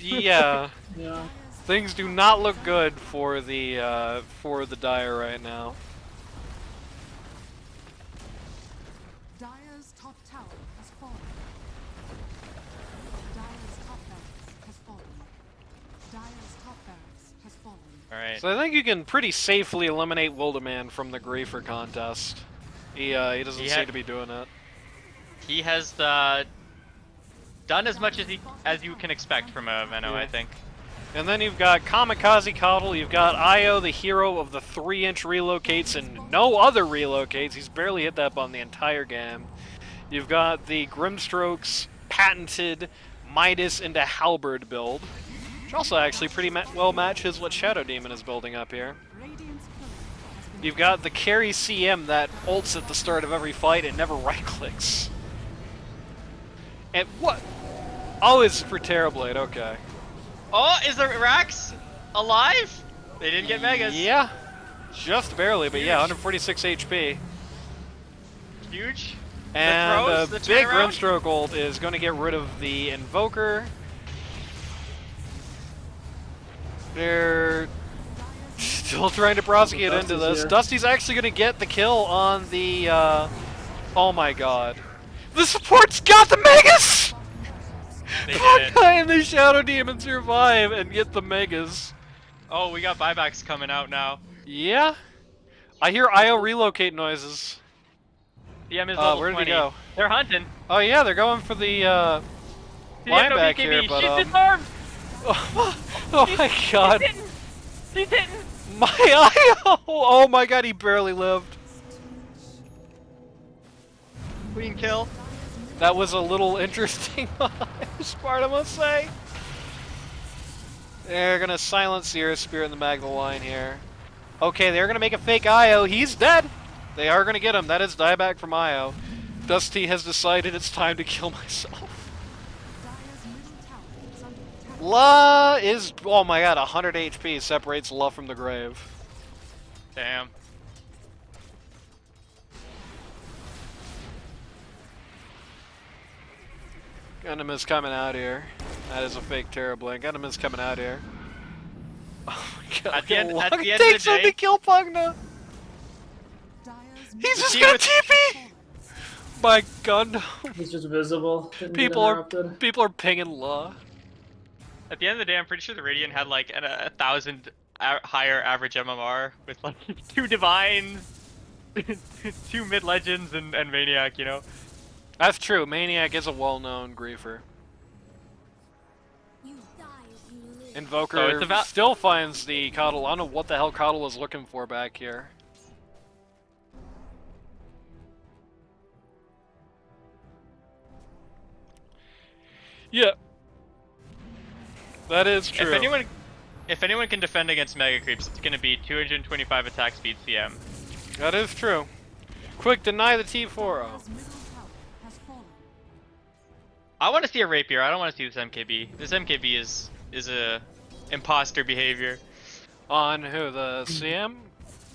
yeah, Yeah. things do not look good for the Dire right now. Dire's top tower has fallen. Dire's top barracks has fallen. Dire's top barracks has fallen. All right. So I think you can pretty safely eliminate Wildeman from the Griefer contest. He doesn't seem to be doing it. He has done as much as you can expect from a Venno, I think. And then you've got Kamikaze Coddle, you've got Io, the hero of the 3-inch relocates and no other relocates. He's barely hit that button the entire game. You've got the Grimstroke's patented Midas into Halberd build, which also actually pretty well matches what Shadow Demon is building up here. Radiant's courier has been You've got the carry CM that ults at the start of every fight and never right-clicks. And what? Oh, it's for Terrorblade, okay. Oh, is the Rax alive? They didn't get Megas. Yeah, just barely, but yeah, 146 HP. Huge. And throws, the the big turnaround? Grimstroke ult is going to get rid of the Invoker. They're still trying to prosecute into this. here. Dusty's actually going to get the kill on the... oh my god. The support's got the Megas! They did it. And the Shadow Demon survive and get the Megas. Oh, we got buybacks coming out now. Yeah? I hear IO relocate noises. DM is level Where did 20. he go? They're hunting. Oh yeah, they're going for the line back here, but She's disarmed. oh my god. He's hitting. My IO! Oh my god, he barely lived. Queen kill. That was a little interesting on his part, I must say. They're gonna silence the Spirit in the back of the line here. Okay, they're gonna make a fake IO. He's dead! They are gonna get him. That is dieback from IO. Dusty has decided it's time to kill myself. Dire's middle tower is under attack. La is, oh my god, 100 HP separates La from the grave. Damn. Gundam is coming out here. That is a fake Terrorblade. Gundam is coming out here. Oh my god. At the end- how long at the it end of the takes him day- to kill Pugna. Dire's He's middle just See gonna what- TP! My Gundam. He's just visible. Didn't get People are interrupted. people are pinging La. At the end of the day, I'm pretty sure the Radiant had like a 1,000 higher average MMR with like 2 Divines, 2 Mid Legends, and Maniac, you know? That's true. Maniac is a well-known griefer. You die if you live. Invoker So it's about- still finds the Coddle. I don't know what the hell Coddle was looking for back here. Yeah. That is true. If anyone can defend against Mega Creeps, it's gonna be 225 attack speed CM. That is true. Quick, deny the T4. Oh. Dire's middle tower has fallen. I want to see a Rapier. I don't want to see this MKB. This MKB is a imposter behavior. On who? The CM?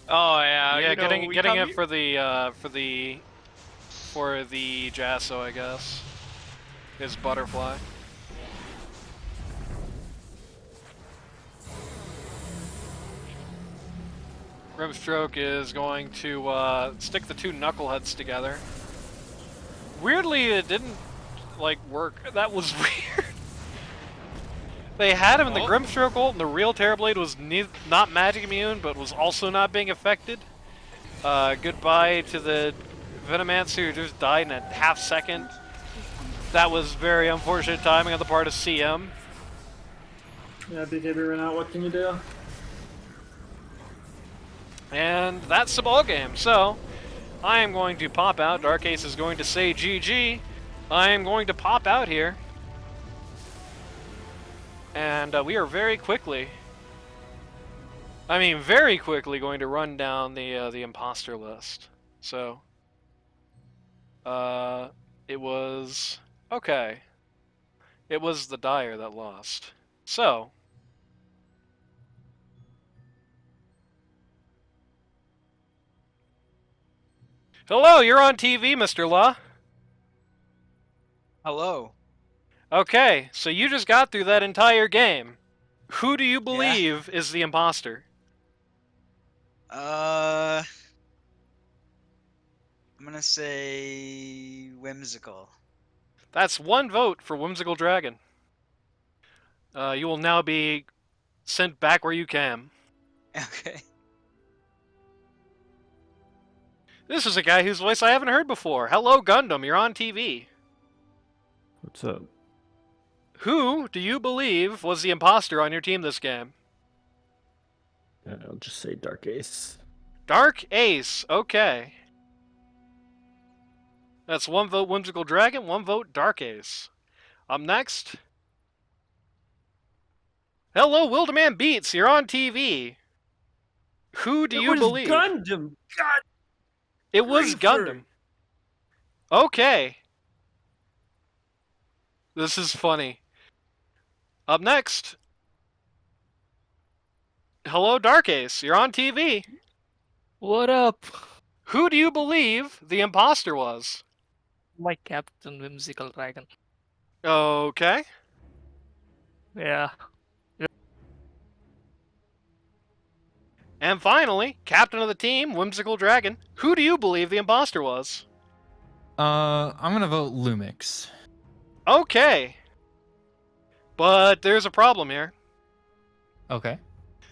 Oh yeah. Yeah, you know, getting we getting come- it for the Jasso, I guess. His butterfly. Grimstroke is going to stick the 2 knuckleheads together. Weirdly, it didn't like work. That was weird. They had him in the Grimstroke ult, and the real Terrorblade was not magic immune, but was also not being affected. Goodbye to the Venomancer who just died in a half second. That was very unfortunate timing on the part of CM. Yeah, BKB ran out. What can you do? And that's the ball game. So, I am going to pop out. Dark Ace is going to say GG. I am going to pop out here. And we are very quickly going to run down the imposter list. So, it was okay. It was the Dire that lost. So, hello, you're on TV, Mr. Law. Hello. Okay, so you just got through that entire game. Who do you believe is the imposter? I'm gonna say Whimsical. That's one vote for Whimsical Dragon. You will now be sent back where you came. Okay. This is a guy whose voice I haven't heard before. Hello, Gundam, you're on TV. What's up? Who do you believe was the imposter on your team this game? I'll just say Dark Ace. Dark Ace, okay. That's one vote Whimsical Dragon, one vote Dark Ace. Up next. Hello, Wildeman Beats, you're on TV. Who do you believe? Gundam. God. It was Gundam. Okay. This is funny. Up next. Hello, Dark Ace. You're on TV. What up? Who do you believe the imposter was? My Captain Whimsical Dragon. Okay. Yeah. And finally, captain of the team, Whimsical Dragon. Who do you believe the imposter was? I'm gonna vote Lumix. Okay. But there's a problem here. Okay.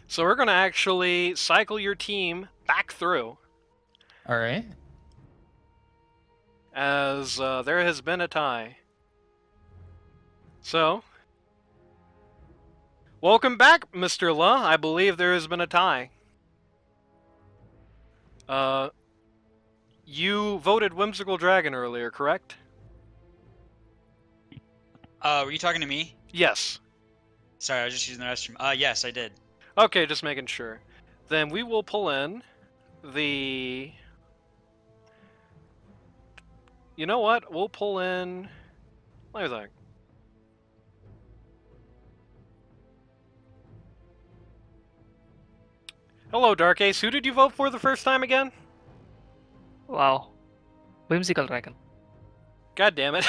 So we're going to actually cycle your team back through. All right. As there has been a tie. So, welcome back, Mr. La. I believe there has been a tie. You voted Whimsical Dragon earlier, correct? Were you talking to me? Yes. Sorry, I was just using the restroom. Yes, I did. Okay, just making sure. Then we will pull in the... You know what? We'll pull in... Let me think. Hello, Dark Ace. Who did you vote for the first time again? Wow. Whimsical Dragon. God damn it.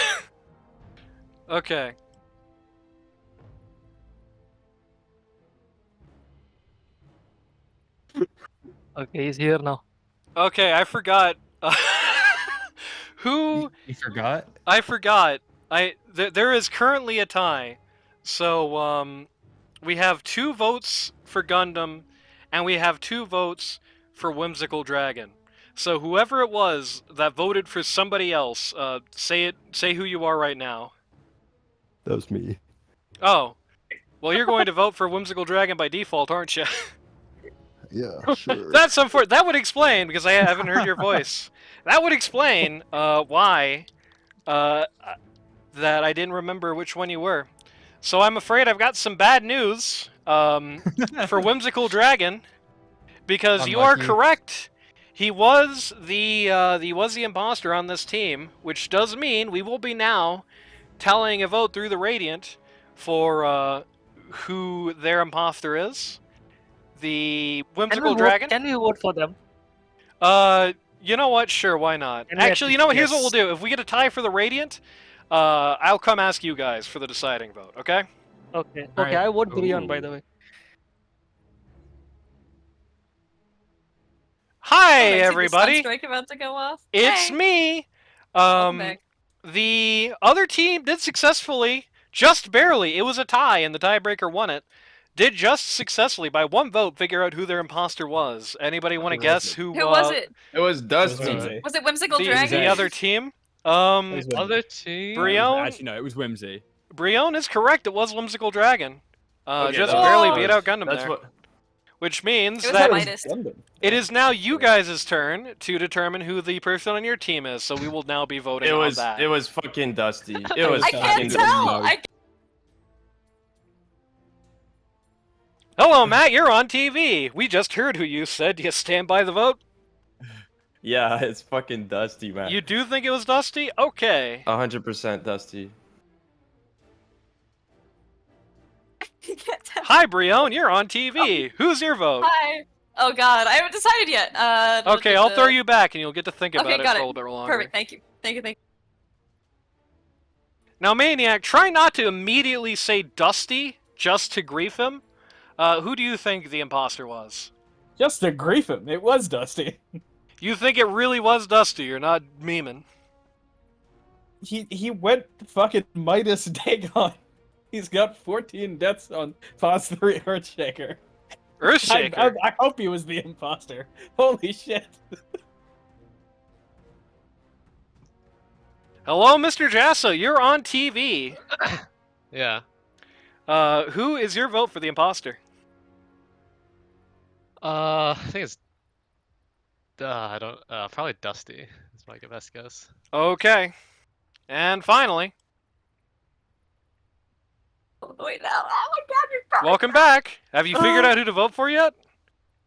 Okay. Okay, he's here now. Okay, I forgot. Who? You forgot? I forgot. There is currently a tie. So, we have 2 votes for Gundam, and we have 2 votes for Whimsical Dragon. So whoever it was that voted for somebody else, say who you are right now. That was me. Oh. Well, you're going to vote for Whimsical Dragon by default, aren't you? Yeah, sure. That's unfortunate. That would explain, because I haven't heard your voice. That would explain why that I didn't remember which one you were. So I'm afraid I've got some bad news for Whimsical Dragon, because you are Unlucky. correct. He was the imposter on this team, which does mean we will be now tallying a vote through the Radiant for who their imposter is. The Whimsical Dragon. Can we vote for them? You know what? Sure, why not? Can we Actually, you know what? Here's what yes. we'll do. If we get a tie for the Radiant, I'll come ask you guys for the deciding vote, okay? Okay. All Okay, right. I vote Brion, Ooh. by the way. Hi, Oh, nice. Is the everybody. Sunstrike about to go off? It's Hey. me. Welcome back. the other team did successfully, just barely. It was a tie, and the tiebreaker won it. Did just successfully, by 1 vote, figure out who their imposter was. Anybody want to Who guess was it? who? Who was it? It was Dusty. Whimsy. Was it Whimsical The Dragon? other team. It was Whimsy. Other team. Brion? Actually, no, it was Whimsy. Brion is correct. It was Whimsical Dragon. Okay, Just that barely was- beat out Gundam That's there. what. Which means It was that the Midas. it is now you guys' turn to determine who the person on your team is. So we will now be voting It on was. that. It was fucking Dusty. It was. I fucking can't tell. Dusty. Hello, Matt. You're on TV. We just heard who you said. Do you stand by the vote? Yeah, it's fucking Dusty, man. You do think it was Dusty? Okay. 100% Dusty. I can't tell. Hi, Brion. You're on TV. Who's your vote? Hi. Oh God, I haven't decided yet. Okay, I'll throw you back, and you'll get to think about Okay, it got for a it. little bit longer. Perfect. Thank you. Thank you. Thank you. Now, Maniac, try not to immediately say Dusty just to grief him. Who do you think the imposter was? Just to grief him, it was Dusty. You think it really was Dusty? You're not memeing. He went fucking Midas Dagon. He's got 14 deaths on Pause 3 Earthshaker. Earthshaker? I hope he was the imposter. Holy shit. Hello, Mr. Jasso. You're on TV. Yeah. Who is your vote for the imposter? I think it's. I don't. Probably Dusty. That's my best guess. Okay. And finally, Wait, no. Oh my God, you're probably welcome back. Have you figured out who to vote for yet?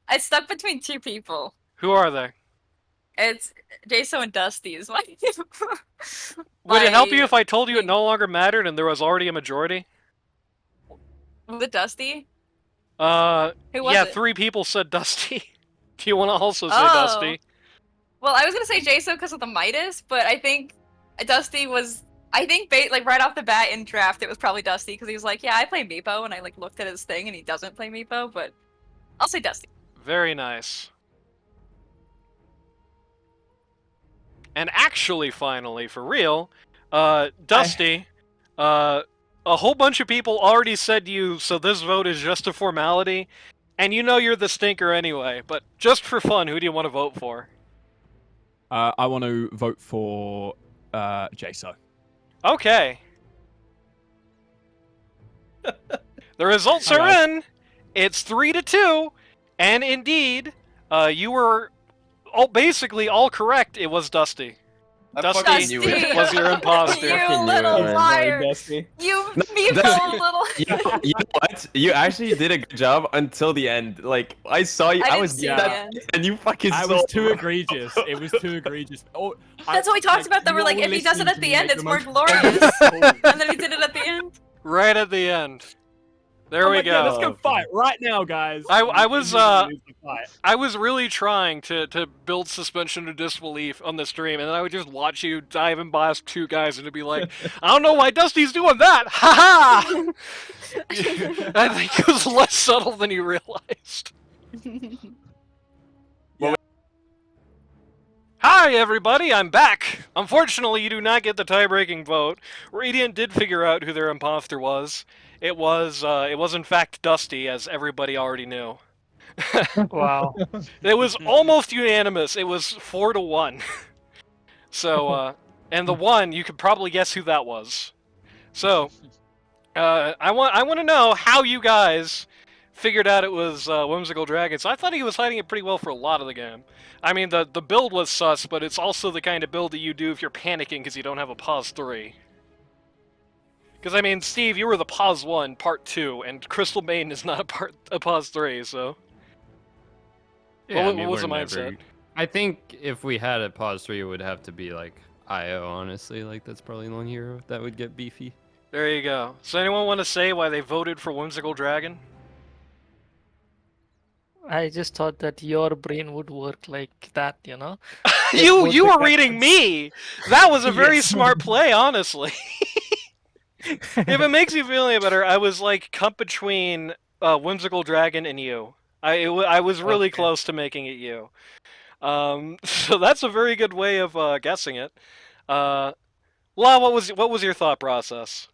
I stuck between two people. Who are they? It's Jaso and Dusty is my. Would it help you My- if I told you it no longer mattered and there was already a majority? Was it Dusty? Who was yeah, it? 3 people said Dusty. Do you want to also say Oh. Dusty? Well, I was gonna say Jaso because of the Midas, but I think Dusty was. I think like right off the bat in draft, it was probably Dusty because he was like, "Yeah, I play Meepo," and I like looked at his thing and he doesn't play Meepo, but I'll say Dusty. Very nice. And actually, finally, for real, Dusty, a whole bunch of people already said you, so this vote is just a formality, and you know you're the stinker anyway, but just for fun, who do you want to vote for? I want to vote for Jaso. Okay. The results are in. It's 3-2, and indeed, you were basically all correct. It was Dusty. Dusty fucking knew it. was your imposter. You Fucking knew it, little man. liar! Dusty. You Dusty- Meepo little. You know what? You actually did a good job until the end. Like I saw you. I I, didn't was see that, it. and you fucking. I was too egregious. It was too egregious. Oh, That's what we talked about. That we're like, if he does it at the end, it's more glorious. And then he did it at the end. Right at the end. There we go. Let's go fight right now, guys. I was, Immediately fight. I was really trying to build suspension of disbelief on the stream, and then I would just watch you dive and blast 2 guys and to be like, I don't know why Dusty's doing that! Ha ha! I think it was less subtle than you realized. Hi everybody, I'm back! Unfortunately, you do not get the tie-breaking vote. Radiant did figure out who their imposter was. It was in fact Dusty, as everybody already knew. Wow. It was almost unanimous. It was 4-1. So, and the one, you could probably guess who that was. So, I want to know how you guys figured out it was Whimsical Dragon. So I thought he was hiding it pretty well for a lot of the game. I mean, the build was sus, but it's also the kind of build that you do if you're panicking because you don't have a pause 3. Because, I mean, Steve, you were the pause 1, part 2, and Crystal Maiden is not a pause 3, so... Yeah, what was the mindset? I think if we had a pause 3, it would have to be, like, IO, honestly. Like, that's probably the one hero that would get beefy. There you go. So anyone want to say why they voted for Whimsical Dragon? I just thought that your brain would work like that, you know? You were reading me! That was a very smart play, honestly. If it makes you feel any better, I was like cut between Whimsical Dragon and you. I was really close to making it you. So that's a very good way of guessing it. La, what was your thought process?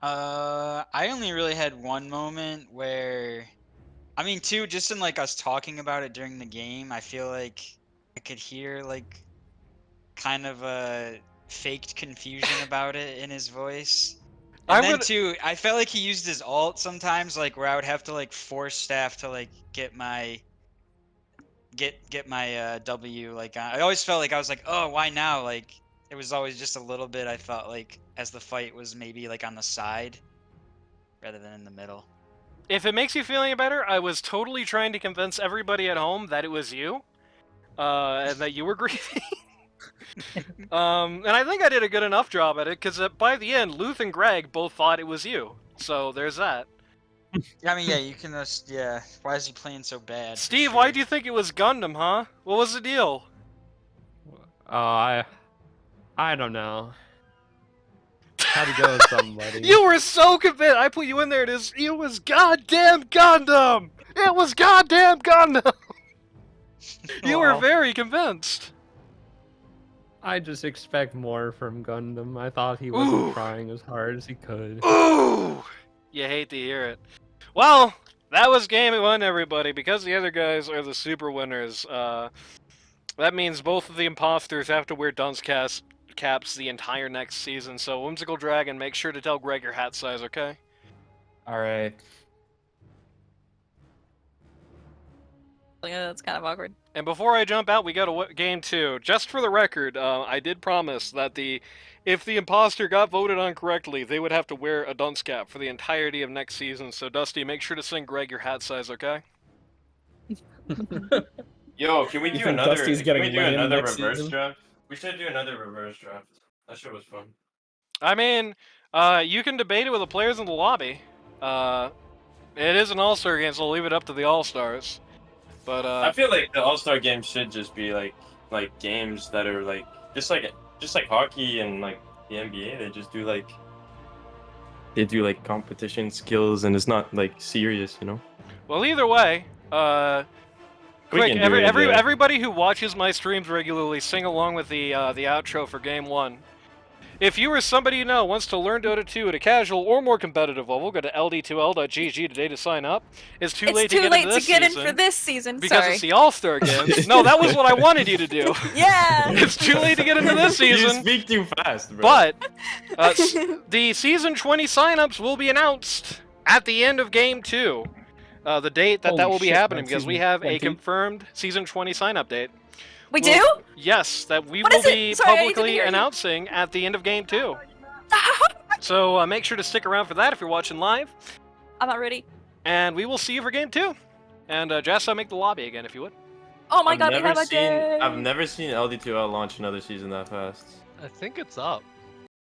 I only really had one moment where, I mean, two, just in like us talking about it during the game, I feel like I could hear like kind of a faked confusion about it in his voice. And I'm then gonna. too, I felt like he used his alt sometimes, like where I would have to like force staff to like get my W. Like I always felt like I was like, oh, why now? Like it was always just a little bit. I felt like as the fight was maybe like on the side rather than in the middle. If it makes you feel any better, I was totally trying to convince everybody at home that it was you, and that you were grieving. And I think I did a good enough job at it, because by the end, Luth and Greg both thought it was you. So there's that. Yeah, I mean, yeah, you can just, yeah. Why is he playing so bad? Steve, why do you think it was Gundam, huh? What was the deal? I don't know. Had to go with somebody. You were so convinced. I put you in there. It was goddamn Gundam. It was goddamn Gundam. You were very convinced. I just expect more from Gundam. I thought he Ooh. wasn't trying as hard as he could. Ooh! You hate to hear it. Well, that was game one, everybody. Because the other guys are the super winners, that means both of the imposters have to wear dunce caps the entire next season. So, Whimsical Dragon, make sure to tell Greg your hat size, okay? Alright. Yeah, that's kind of awkward. And before I jump out, we go to game two. Just for the record, I did promise that if the imposter got voted on correctly, they would have to wear a dunce cap for the entirety of next season. So, Dusty, make sure to send Greg your hat size, okay? Yo, can we You do think another? Dusty's Can getting we do lame another next reverse season? draft? We should do another reverse draft. That shit was fun. I mean, you can debate it with the players in the lobby. It is an all-star game, so I'll leave it up to the all-stars. But I feel like the All-Star game should just be like games that are like just like hockey and like the NBA. They do like competition skills, and it's not like serious, you know. well, either way, We quick, can do it, yeah. everybody who watches my streams regularly, sing along with the outro for game one. If you or somebody you know wants to learn Dota 2 at a casual or more competitive level, go to ld2l.gg today to sign up. It's too late to get into this in season for this season. because Sorry. it's the All-Star Games. No, that was what I wanted you to do. Yeah. It's too late to get into this You season. speak too fast, bro. But the season 20 signups will be announced at the end of game 2. The date that Holy will be shit, happening, man, because we season have a 20? confirmed season 20 signup date. We do? Yes, that we What will is it? be Sorry, I didn't publicly hear you. announcing at the end of game 2. So make sure to stick around for that if you're watching live. I'm not ready. And we will see you for game 2. And Jessa, make the lobby again if you would. Oh my I've god, we never have a seen day. I've never seen LD2L launch another season that fast. I think it's up.